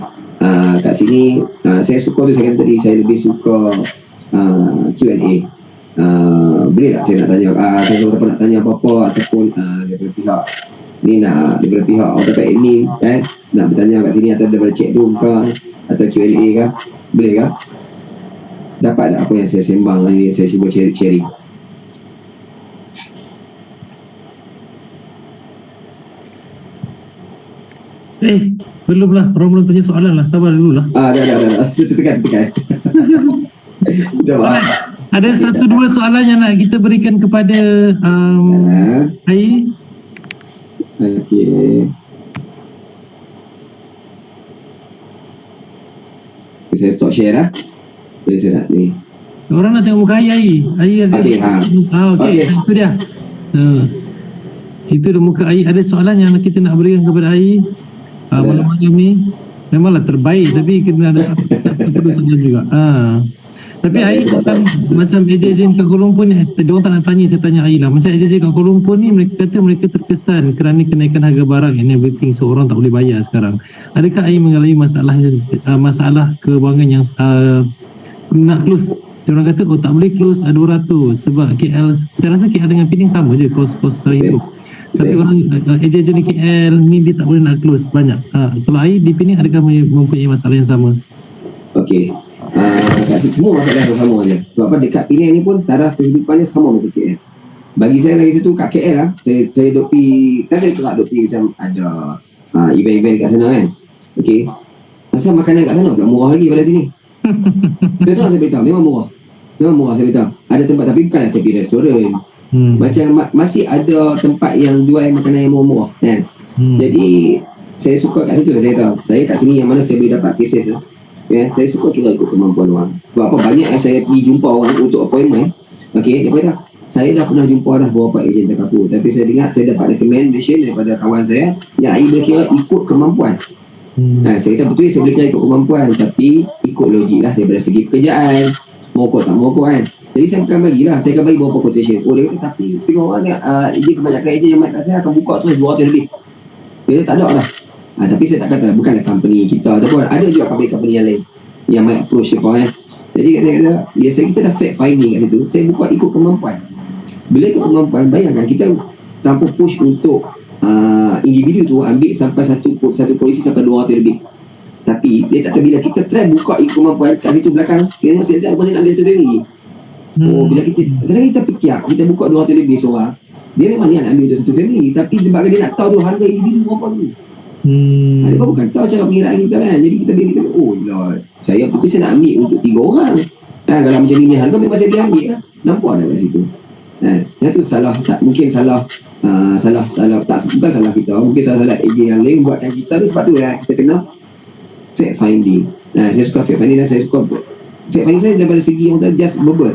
B: kat sini saya suka tu, saya kata tadi saya lebih suka Q&A. Boleh tak saya nak tanya, kalau siapa nak tanya apa-apa ataupun daripada pihak ni, nak daripada pihak atau admin kan, nak bertanya kat sini atau daripada chat room ke atau Q&A ke, boleh ke? Dapat tak apa yang saya sembang ni, saya cuba sharing.
A: Belum lah, orang belum tanya soalan lah, sabar dulu lah.
B: Dah. Tekan. Dah faham.
A: Ada satu dua soalan yang nak kita berikan kepada Ai.
B: Okey. Saya stop share lah. Boleh saya nak ni.
A: Orang nak tengok muka Ai. Ai ada.
B: Okey,
A: Okey. Itu dia. Itu dia muka Ai. Ada soalan yang kita nak berikan kepada Ai malam-malam ni. Memanglah terbaik, tapi kena ada satu soalan juga. Tapi Ai macam ejen-ejen kat Kuala Lumpur ni, diorang tak nak tanya, saya tanya Ai lah. Macam ejen-ejen kat Kuala Lumpur ni, mereka kata mereka terkesan kerana kenaikan harga barang and everything, so orang tak boleh bayar sekarang. Adakah Ai mengalami masalah kewangan yang nak close? Diorang kata tak boleh close 200 sebab KL, saya rasa KL dengan Penang sama je kos-kos terhidup. Tapi orang ejen-ejen di KL ni dia tak boleh nak close banyak. Kalau Ai di Penang, adakah mempunyai masalah yang sama?
B: Okey. Semua masalah yang sama je. Sebab apa, dekat Penang ni pun taraf kehidupannya sama macam KL. Bagi saya lagi satu kat KL lah, saya duk pergi, kan saya kelak duk pergi macam ada event-event kat sana kan. Okey. Asal makanan kat sana pula murah lagi pada sini. Betul tak saya beritahu, memang murah saya beritahu. Ada tempat, tapi bukanlah saya pergi restoran. Macam masih ada tempat yang jual makanan yang murah-murah kan. Jadi saya suka kat situ lah, saya tahu. Saya kat sini yang mana saya boleh dapat cases lah. Ya, saya suka kira ikut kemampuan orang. Sebab apa, banyak yang saya pergi jumpa orang untuk appointment. Okey, dia kata saya dah pernah jumpa dah beberapa ejen takaful, tapi saya dengar saya dapat recommendation daripada kawan saya yang boleh kira ikut kemampuan. Saya kata betul, saya boleh kira ikut kemampuan, tapi ikut logik lah daripada segi pekerjaan, mogok tak mogok kan. Jadi saya akan bagilah, saya akan bagi beberapa quotation. Dia kata tapi setengah orang ni kebanyakan ejen yang kat saya akan buka terus 200 lebih. Dia kata tak ada lah. Tapi saya tak kata bukanlah company kita, ataupun ada juga company yang lain yang might approach dia kan. Jadi kata biasa kita dah fact finding kat situ, saya buka ikut kemampuan. Bila ikut kemampuan, bayangkan kita tanpa push untuk individu tu ambil sampai satu polisi sampai 200 lebih. Tapi dia tak tahu, bila kita try buka ikut kemampuan kat situ belakang, kita tengok saya boleh nak ambil satu family. Bila kita fikir kita buka 200 lebih seorang, dia memang niat nak ambil satu family, tapi sebab dia nak tahu tu harga individu berapa dulu. Dia bukan tahu cara pengiraan kita kan. Jadi kita Lord, saya betul saya nak ambil untuk 3 orang. Kalau macam ni harga memang saya boleh ambil lah. Nampak dah kat situ. Yang tu salah, mungkin salah tak, bukan salah kita, mungkin salah ejen yang lain buatkan kita ni. Sebab tu lah kita kena fact finding. Saya suka fact finding, dan saya suka fact finding saya daripada segi orang tu just verbal.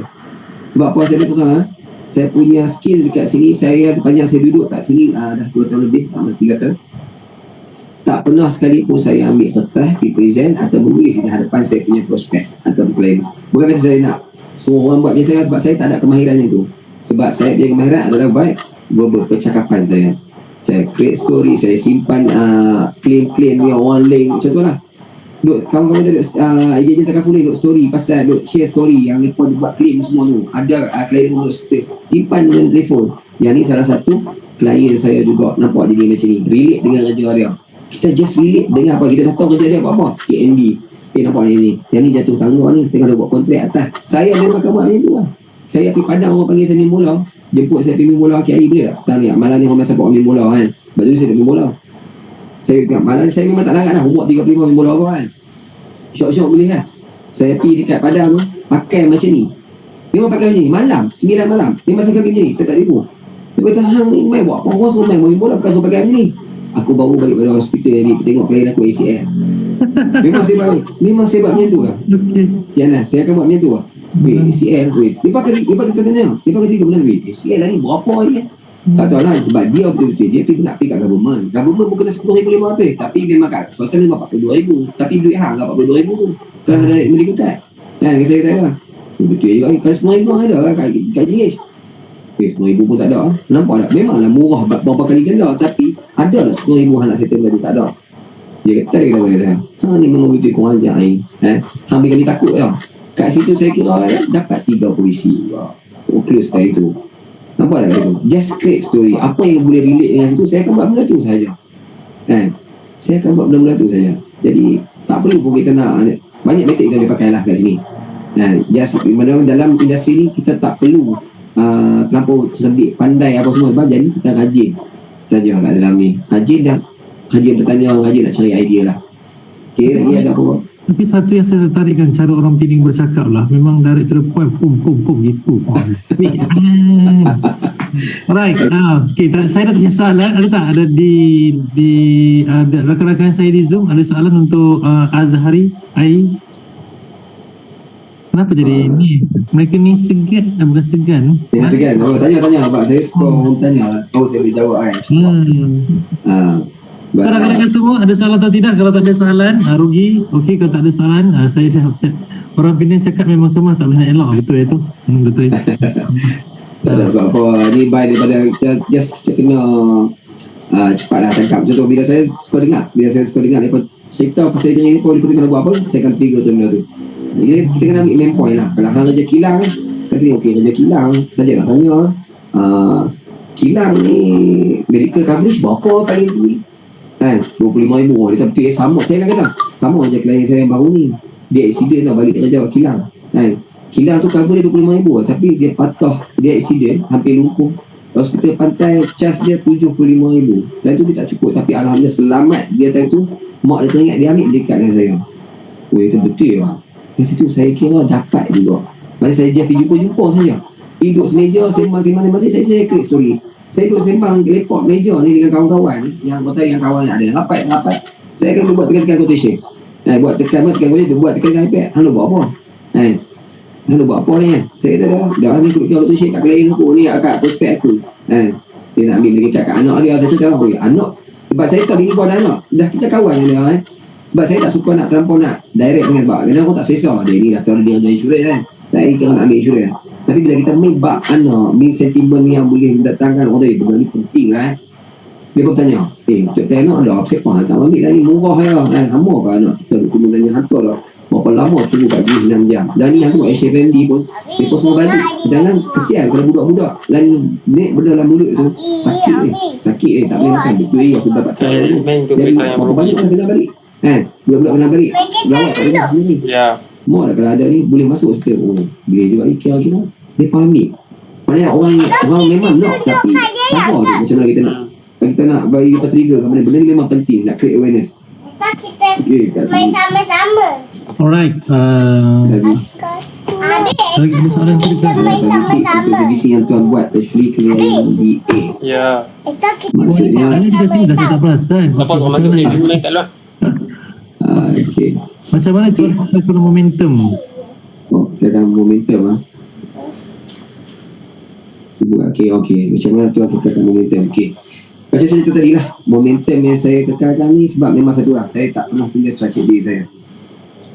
B: Sebab apa, saya berterang saya punya skill dekat sini. Saya panjang saya duduk kat sini dah 2 tahun lebih, 3 tahun. Tak pernah sekali pun saya ambil kertas, present atau menulis di hadapan saya punya prospek atau klien. Bukan kata saya nak semua orang buat biasa, sebab saya tak ada kemahiran itu. Sebab saya punya kemahiran adalah baik verbal, percakapan saya. Saya create story, saya simpan claim-claim yang orang lain. Contohlah, kawan-kawan tu ejen takaful ni duk story pasal duk share story yang mereka buat claim semua tu. Ada klien pun simpan dengan telefon. Yang ni salah satu klien saya juga nampak jadi macam ni, relate dengan kerja dia. Kita just relate dengan apa, kita dah tahu kerja dia buat apa, KNB. Nampak ni, yang ni jatuh tangga ni, tengah dah buat kontrak atas. Saya memang akan buat macam tu lah. Saya pergi Padang, orang panggil saya ambil bola, jemput saya pergi ambil bola. KI boleh tak? Petang ni, malam ni orang biasa buat ambil bola kan. Sebab tu saya ambil bola. Saya malam ni saya memang tak larat lah, umur 35 ambil bola apa kan. Syok-syok boleh lah. Saya pergi dekat Padang tu, pakai macam ni. Memang pakai macam ni, malam, 9 malam. Memang saya pergi macam ni, saya tak tipu. Dia kata, hang ni main buat apa, orang suruh main ambil bola, bukan suruh pakai macam ni. Aku baru balik pada hospital ni, tengok klien aku ACL. Memang saya buat macam tu lah. Jangan, saya akan buat macam tu lah. ACL, dia pakai tanya, dia pakai 3 bulan, ACL lah ni berapa lagi kan? Tak tahu lah, sebab dia betul-betul dia nak pergi kat government bukan 10,500, tapi memang kat swasta memang 42,000, tapi duit hang kat 42,000 tu kalau ada medical card kan. Saya kata lah betul juga, kalau 10,000 ada lah kat GH. 10,000 pun tak ada. Nampak tak? Memanglah murah berapa kali ganda, tapi ada lah 10,000 anak settle tu tak ada. Dia kata dia kata saya, ni memang betul korang ajar ni. Hang bikin kami takut tau. Kat situ saya kira dapat 3 polisi. Close dah itu. Nampak tak itu? Just create story. Apa yang boleh relate dengan situ, saya akan buat benda tu saja. Saya akan buat benda-benda tu saja. Jadi tak perlu pun kita nak banyak metode kita boleh pakai lah kat sini. Just dalam industri ni kita tak perlu terlampau cerdik, pandai apa semua, sebab jadi kita rajin saja kat dalam ni. Rajin bertanya, rajin nak cari idea lah. Okay, lagi ada apa?
A: Tapi satu yang saya tertarikkan cara orang Pening bercakap lah, memang direct to the point, pum gitu. Tapi alright, okay, saya dah tanya soalan. Ada tak ada di ada rakan-rakan saya di Zoom ada soalan untuk Azhari Ai? Kenapa jadi ni? Mereka ni segan, bukan segan.
B: Yang segan. Tanya abang. Saya suka orang tanya. Tahu saya boleh jawab kan.
A: So rakan-rakan semua ada soalan atau tidak? Kalau tak ada soalan, rugi. Okey, kalau tak ada soalan, saya dah siap. Orang Penang cakap memang kemah tak boleh nak elok. Betul itu. Betul itu.
B: Tak ada sebab apa. Ni baik daripada kita kena cepatlah tangkap. Contoh bila saya suka dengar daripada cerita pasal dia ni pun dia kena buat apa, saya akan trigger tu benda tu. Jadi kita kena ambil main point lah. Kalau hang kerja kilang kan, kasi okey kerja kilang saja nak tanya kilang ni medical coverage berapa paling tinggi kan? 25,000. Dia betul sama. Saya akan kata sama je klien saya yang baru ni, dia accident dah balik kerja kilang kan. Kilang tu cover dia 25,000 tapi dia patah, dia accident hampir lumpuh. Hospital Pantai charge dia 75,000 dan tu dia tak cukup. Tapi alhamdulillah selamat dia time tu. Mak dia teringat dia ambil dekat dengan saya. Itu betul lah. Di situ saya kira dapat juga. Mari saya pergi jumpa saja. Pergi duduk semeja, sembang saya create story. Saya duduk sembang lepak meja ni dengan kawan-kawan yang kata yang kawan ada rapat. Saya akan buat tekan quotation. Buat tekan quotation, buat tekan iPad. Hang buat apa? Hang buat apa ni? Saya kata dah ni kena quotation kat klien aku ni, kat prospek aku. Dia nak ambil lagi kat anak dia. Saya cakap, anak. Sebab saya tahu bini pun ada anak. Dah kita kawan dengan dia Sebab saya tak suka nak terlampau nak direct dengan sebab kadang aku tak selesa dia ni dah tahu dia jadi insurans kan. Saya kira nak ambil insurans. Tapi bila kita main bab anak, main sentiment yang boleh mendatangkan orang tadi, benda ni penting lah Dia pun tanya, untuk anak ada apa siapa tak ambil dah ni, murah kan. Hama ke anak kita duduk kemudiannya hantar lah. Berapa lama tunggu kat G 6 jam. Dan ni aku HFMD pun dia pun semua balik. Kadang-kadang kesian kalau budak-budak lain naik benda dalam mulut tu sakit tak boleh makan. Betul aku dapat tahu tu. Dan berapa banyak kena balik budak-budak kena balik lawak tak boleh sendiri. Mak dah kalau ada ni boleh masuk hospital. Boleh juga ni kira-kira dia pamit. Maknanya orang memang nak, tapi tak tahu macam mana kita nak bagi apa trigger ke mana. Benda ni memang penting nak create awareness.
D: Kita main sama-sama.
A: Alright. Lagi ada soalan kita
D: main sama-sama.
B: Untuk servisi yang tuan buat actually klien BA.
C: Ya.
B: Maksudnya
A: Ini di sini dah saya tak perasan.
C: Lepas orang masuk ni dia tak lah.
B: okay.
A: Macam mana tuan menggunakan momentum?
B: Dalam momentum Okay. Macam mana tu aku katakan momentum? Okay. Macam saya kata tadi lah, momentum yang saya kekalkan ni sebab memang satu lah, saya tak pernah punya structure diri saya.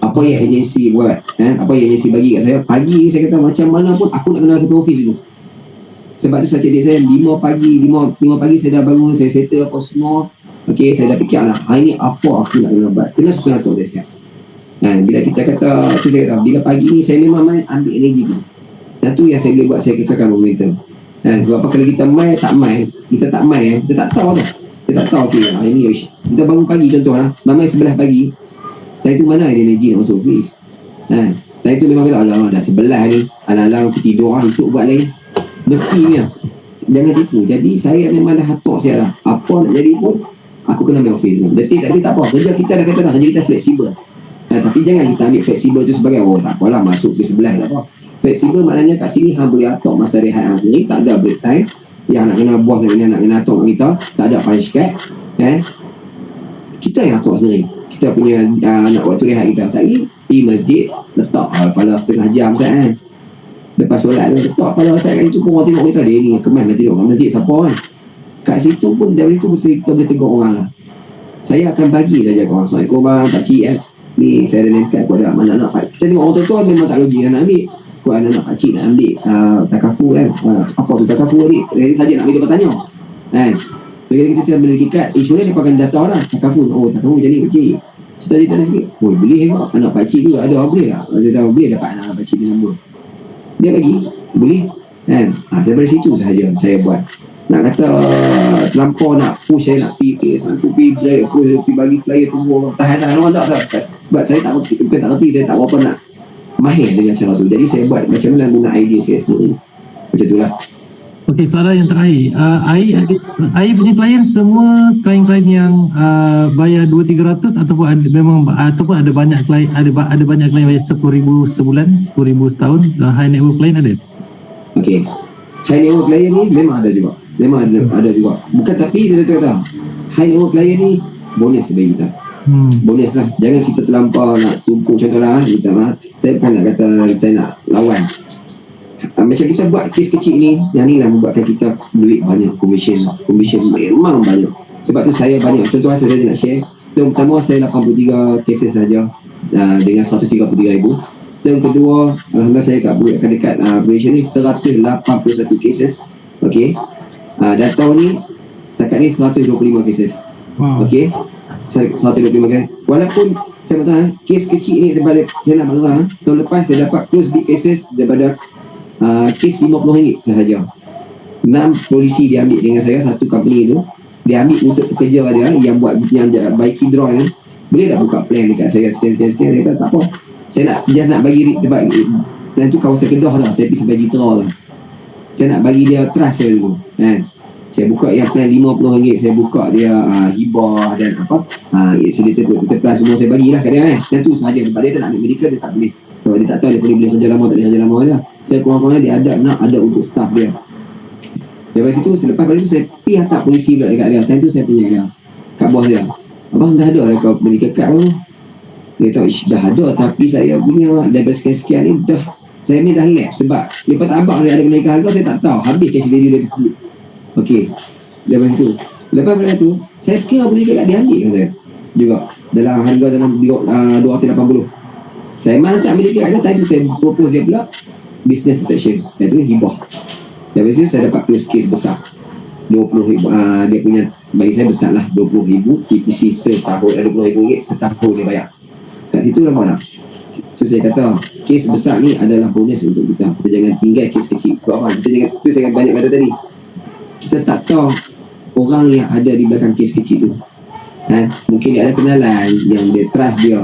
B: Apa yang agensi buat, apa yang agensi bagi kat saya, pagi ni saya kata macam mana pun aku nak kenal satu office dulu. Sebab tu structure diri saya 5 pagi saya dah bangun, saya settle apa semua. Okay, saya dah fikir lah, hari ni apa aku nak kena buat, kena susun atur saya siap. Bila kita kata, tu saya kata, bila pagi ni saya memang main ambil energi tu. Dan tu yang saya boleh buat, saya kekalkan momentum. Sebab apa kalau kita main tak main, kita tak tahu dah. Kita tak tahu okay, hari ni kita bangun pagi contoh lah, main 11 pagi. Saya tu mana ada energi nak masuk office. Saya tu memang kata alamak dah 11 ni, alang-alang aku tidur esok buat lain. Mestinya jangan tipu. Jadi saya memang dah hatok saya lah, apa nak jadi pun aku kena ambil office. Detik tapi tak apa, kerja kita dah kata dah, kerja kita fleksibel. Tapi jangan kita ambil fleksibel tu sebagai tak apalah masuk ke 11 tak apa. Fleksibel maknanya kat sini hang boleh atur masa rehat hang sendiri, tak ada break time. Yang nak kena bos nak kena atur kat kita, tak ada punch card. Kita yang atur sendiri. Kita punya nak waktu rehat kita. Saya pergi masjid, letak kepala setengah jam saya lepas solat tu, letak kepala saya itu pun orang tengok kita, dia ni kemas nak tidur kat masjid siapa kan. Kat situ pun dari tu kita boleh tegur orang lah. Saya akan bagi saja ke orang. Assalamualaikum bang, pakcik ni saya ada nekat aku ada anak kita tengok orang tua memang tak logik nak ambil. Kau anak pakcik nak ambil takafu kan. Apa tu takafu ni? Ini saja nak ambil bertanya. Bila kita tengah memiliki kad, insurans dia pakai data orang. Takaful, oh takaful macam ni pakcik. Cerita-cerita dia sikit, oh boleh ke? Anak pakcik tu ada, boleh tak? Dia dah boleh dapat anak pakcik dia nombor. Dia bagi, boleh kan? Daripada situ sahaja saya buat. Nak kata terlampau nak push, saya nak pergi satu pergi bagi flyer tunggu tahan orang tak sahabat. Sebab saya tak berhenti, bukan tak berhenti, saya tak berapa nak mahir dengan cara tu. Jadi saya buat macam mana guna idea saya sendiri. Macam itulah.
A: Okey, soalan yang terakhir. Ai punya klien semua klien-klien yang bayar 2-300 ataupun ada, memang ataupun ada banyak klien, ada banyak klien bayar 10,000 sebulan, 10,000 setahun. High net worth klien ada?
B: Okey. High net worth klien ni memang ada juga. Memang ada juga. Bukan, tapi dia kata high net worth klien ni bonus bagi kita. Bonus lah. Jangan kita terlampau nak tumpuk contohlah. Saya bukan nak kata saya nak lawan. Macam kita buat kes kecil ni, yang ni lah membuatkan kita duit banyak, commission memang banyak. Sebab tu saya banyak contoh hasil saya nak share. Term pertama saya 83 cases saja dengan 133,000. Term kedua alhamdulillah saya akan dekat operation ni 181 cases. Okey. Dan tahun ni setakat ni 125 cases. Okey. 125 kan. Walaupun saya kata kes kecil ni daripada saya nak marah, tahun lepas saya dapat close big cases daripada kes RM50 sahaja. 6 polisi dia ambil dengan saya, satu company tu dia ambil untuk pekerja dia yang buat yang baiki drone ni, boleh tak buka plan dekat saya sekian dia kata tak apa, saya nak just nak bagi tempat dan tu kawasan Kedah tau, saya pergi sampai Jitra tau, saya nak bagi dia trust saya dulu kan. Saya buka yang plan RM50, saya buka dia hibah dan apa sedator plus semua saya bagilah kat dia kan. Dan tu sahaja, sebab dia tak nak ambil medical, dia tak boleh. Kalau dia tak tahu dia boleh kerja lama tak boleh kerja lama lah. Saya kurang-kurangnya dia ada untuk staff dia. Daripada situ selepas pada tu saya pergi hantar polisi pula dekat dia. Time tu saya punya dia kat bos dia, abang dah ada kau medical card bang? Dia tahu dah ada, tapi saya punya daripada sekian-sekian ni saya ni dah lap. Sebab lepas tak abang saya ada kenaikan harga, saya tak tahu habis cash value dia tersebut. Okey, daripada situ lepas pada tu saya kira boleh dekat dia ambil kan saya juga dalam harga dalam 280. Saya mantap ambil dekat dia. Tadi saya propose dia pula business protection, iaitu hibah. Daripada situ saya dapat close case besar 20,000. Dia punya bagi saya besar lah, 20,000 PPC setahun, RM20,000 setahun dia bayar. Kat situ lah mana. So saya kata case besar ni adalah bonus untuk kita. Kita jangan tinggal case kecil. Sebab apa? Kita jangan, tu saya banyak kata tadi, kita tak tahu orang yang ada di belakang kes kecil tu kan? Mungkin dia ada kenalan yang dia trust dia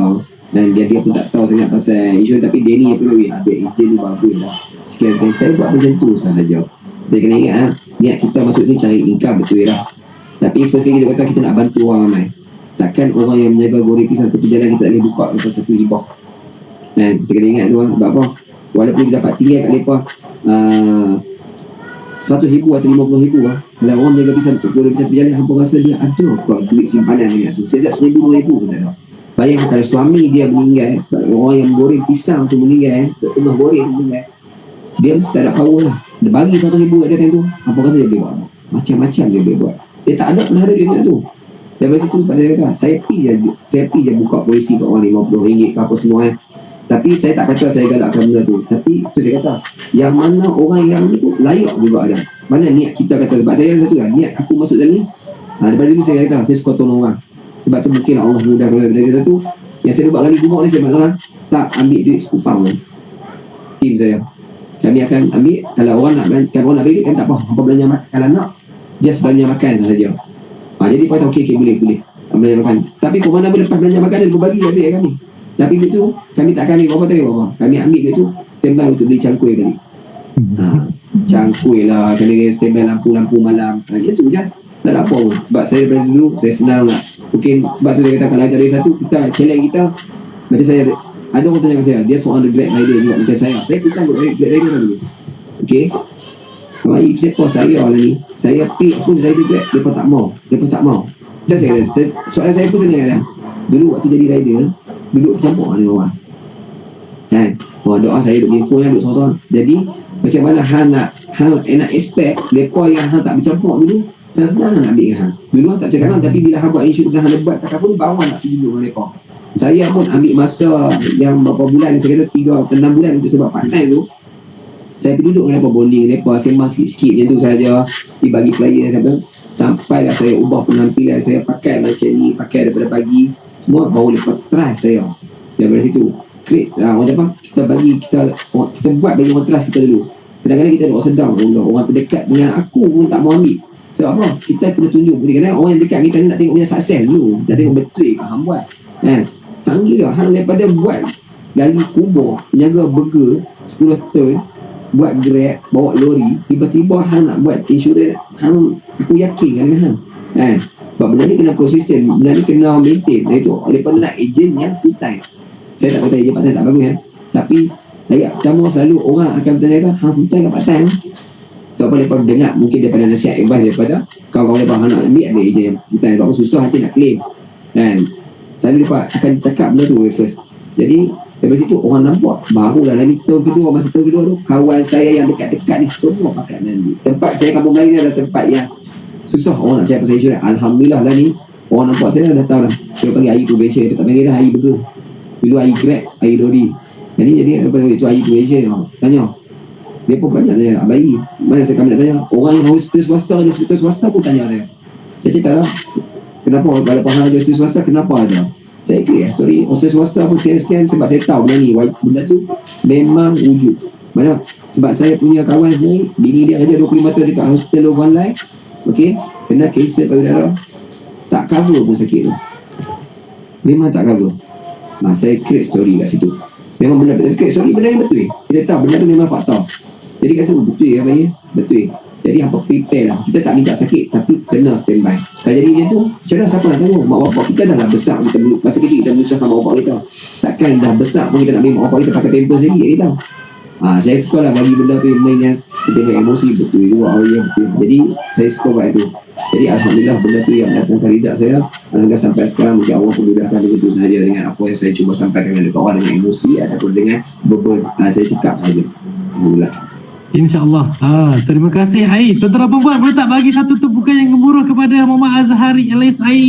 B: dan dia pun tak tahu sangat pasal isu, tapi dia ni apa lagi ada ejen ni bagus lah sekian. Saya buat macam tu sahaja. Kita kena ingat niat kita masuk sini cari income, betul lah. Tapi first kali kita kata kita nak bantu orang ramai. Takkan orang yang menjaga goreng pisang tu jalan kita tak boleh buka lepas satu hibah kan? Kita kena ingat tu. Sebab apa, walaupun kita dapat tinggal kat mereka 100,000 atau 50,000 lah. Kalau orang jaga pisang tu goreng pisang berjalan, hampa rasa dia ada kau duit simpanan dengan tu. Saya tak 1,000-2,000 pun tak ada. Bayangkan kalau suami dia meninggal, sebab orang yang goreng pisang tu meninggal, tengah goreng meninggal, dia mesti tak ada power lah. Dia bagi 1,000 kat dia time tu, apa rasa dia boleh buat? Macam-macam dia boleh buat. Dia tak ada pernah ada duit tu. Daripada situ lepas saya kata, saya pergi je buka polisi kat orang RM50 ke apa semua kan. Tapi saya tak kata saya galakkan benda tu. Tapi tu saya kata, yang mana orang yang ni tu layak juga ada. Mana niat kita kata, sebab saya satu lah, niat aku masuk dalam ni, daripada dulu saya kata, saya suka tolong orang. Sebab tu mungkin Allah mudahkan dari satu. Yang saya buat kali gumuk ni, saya masalah tak ambil duit sekupang pun. Tim saya, kami akan ambil, kalau orang nak beli duit kan tak apa, apa belanja makan, kalau nak just belanja makan sahaja. Jadi kau tahu okey boleh belanja makan. Tapi kau mana boleh lepas belanja makan dia, kau bagi ambil kami. Tapi duit tu kami tak ambil berapa tahu apa. Kami ambil duit tu standby untuk beli cangkui kali. Cangkui lah, kena standby lampu-lampu malam. Itu je. Tak ada apa pun. Sebab saya daripada dulu saya senang nak. Mungkin sebab saya kata kalau dari satu kita challenge kita, macam saya ada orang tanya kat saya, dia seorang Grab rider juga macam saya. Saya suka Grab rider lah dulu. Okey. Mai siapa saya lah ni. Saya pick pun rider Grab, depa tak mau. Macam saya kata, soalan saya pun senang kan. Dulu waktu jadi rider, duduk bercampur dengan orang. Kan? Doa saya duduk info kan, duduk sorang. Jadi macam mana hang nak expect depa yang hang tak bercampur dulu, senang nak ambil dengan hang. Dulu hang tak cakap kan, tapi bila hang buat isu dengan hang lebat kat kafun, bawa nak pergi duduk dengan depa. Saya pun ambil masa yang berapa bulan, saya kata 3 ke 6 bulan untuk sebab part time tu. Saya pergi duduk dengan mereka, bonding dengan mereka, sembang sikit-sikit macam tu saja, dibagi flyer siapa. Sampailah saya ubah penampilan saya, pakai macam ni, pakai daripada pagi, semua baru lepas trust saya. Daripada situ create orang apa, kita buat bagi orang trust kita dulu. Kadang-kadang kita ada orang sedang, orang terdekat dengan aku pun tak mau ambil. Sebab apa? Kita kena tunjuk. Kadang-kadang orang yang dekat kita ni nak tengok punya sukses dulu, nak tengok betul ke hang buat. Alhamdulillah, hang daripada buat gali kubur, jaga burger 10 ton, buat Grab, bawa lori, tiba-tiba hang nak buat insurans, hang, aku yakin dengan hang. Sebab benda ni kena konsisten, benda ni kena maintain. Itu daripada nak ejen yang full time. Saya tak kata ejen part time tak bagus tapi ayat pertama selalu orang akan bertanya kan, hang full time ke part time? Sebab apa mereka dengar mungkin daripada nasihat advice daripada kawan-kawan mereka, hang nak ambil ada ejen yang full time, sebab susah hati nak claim selalu mereka akan cakap benda tu first. Jadi dari situ orang nampak, barulah lagi masa tahun kedua tu, kawan saya yang dekat-dekat ni semua pakai Nandi. Tempat saya Kampung Melayu ni adalah tempat yang susah orang nak cari pasal insurans. Alhamdulillah lah ni, orang nampak saya dah tahu dah. Dia panggil air probation, dia tak panggil dah air burger. Dulu air Grab, air lori. Jadi dia panggil itu air probation. Tanya, dia pun banyak tanya, bayi mana kami nak tanya. Orang yang hospital swasta pun tanya saya. Saya cakap lah, kenapa kalau pahal ada hospital swasta, kenapa ada? Saya clear story hospital swasta pun sekian-sekian sebab saya tahu benda ni, benda tu memang wujud. Mana? Sebab saya punya kawan ni, bini dia kerja 25 tahun dekat hospital orang lain, okey, kena kanser payudara, tak cover pun sakit tu, memang tak cover. Saya create story kat situ, memang benda betul, create story benda yang betul. Kita tahu benda tu memang fakta, jadi kat situ betul ya bang, betul. Jadi hampa prepare lah. Kita tak minta sakit, tapi kena standby. Kalau jadi dia tu, macam mana siapa nak tanggung? Mak bapak kita dah besar, masa kecil kita menyusahkan mak bapak kita. Takkan dah besar pun kita nak bagi mak bapak kita pakai pampers sendiri kat kita. Saya suka lah bagi benda tu yang main yang sedih emosi, betul juga. Betul. Jadi saya suka buat itu. Jadi Alhamdulillah benda tu yang mendatangkan result saya. Alhamdulillah sampai sekarang mungkin Allah pun mudahkan begitu sahaja dengan apa yang saya cuba sampaikan dengan kawan, dengan emosi ataupun dengan verbal saya cakap saja. Alhamdulillah.
A: InsyaAllah. Terima kasih Ai. Tuan-tuan dan puan-puan, boleh tak bagi satu tepukan yang gemuruh kepada Muhammad Azhari alias Ai?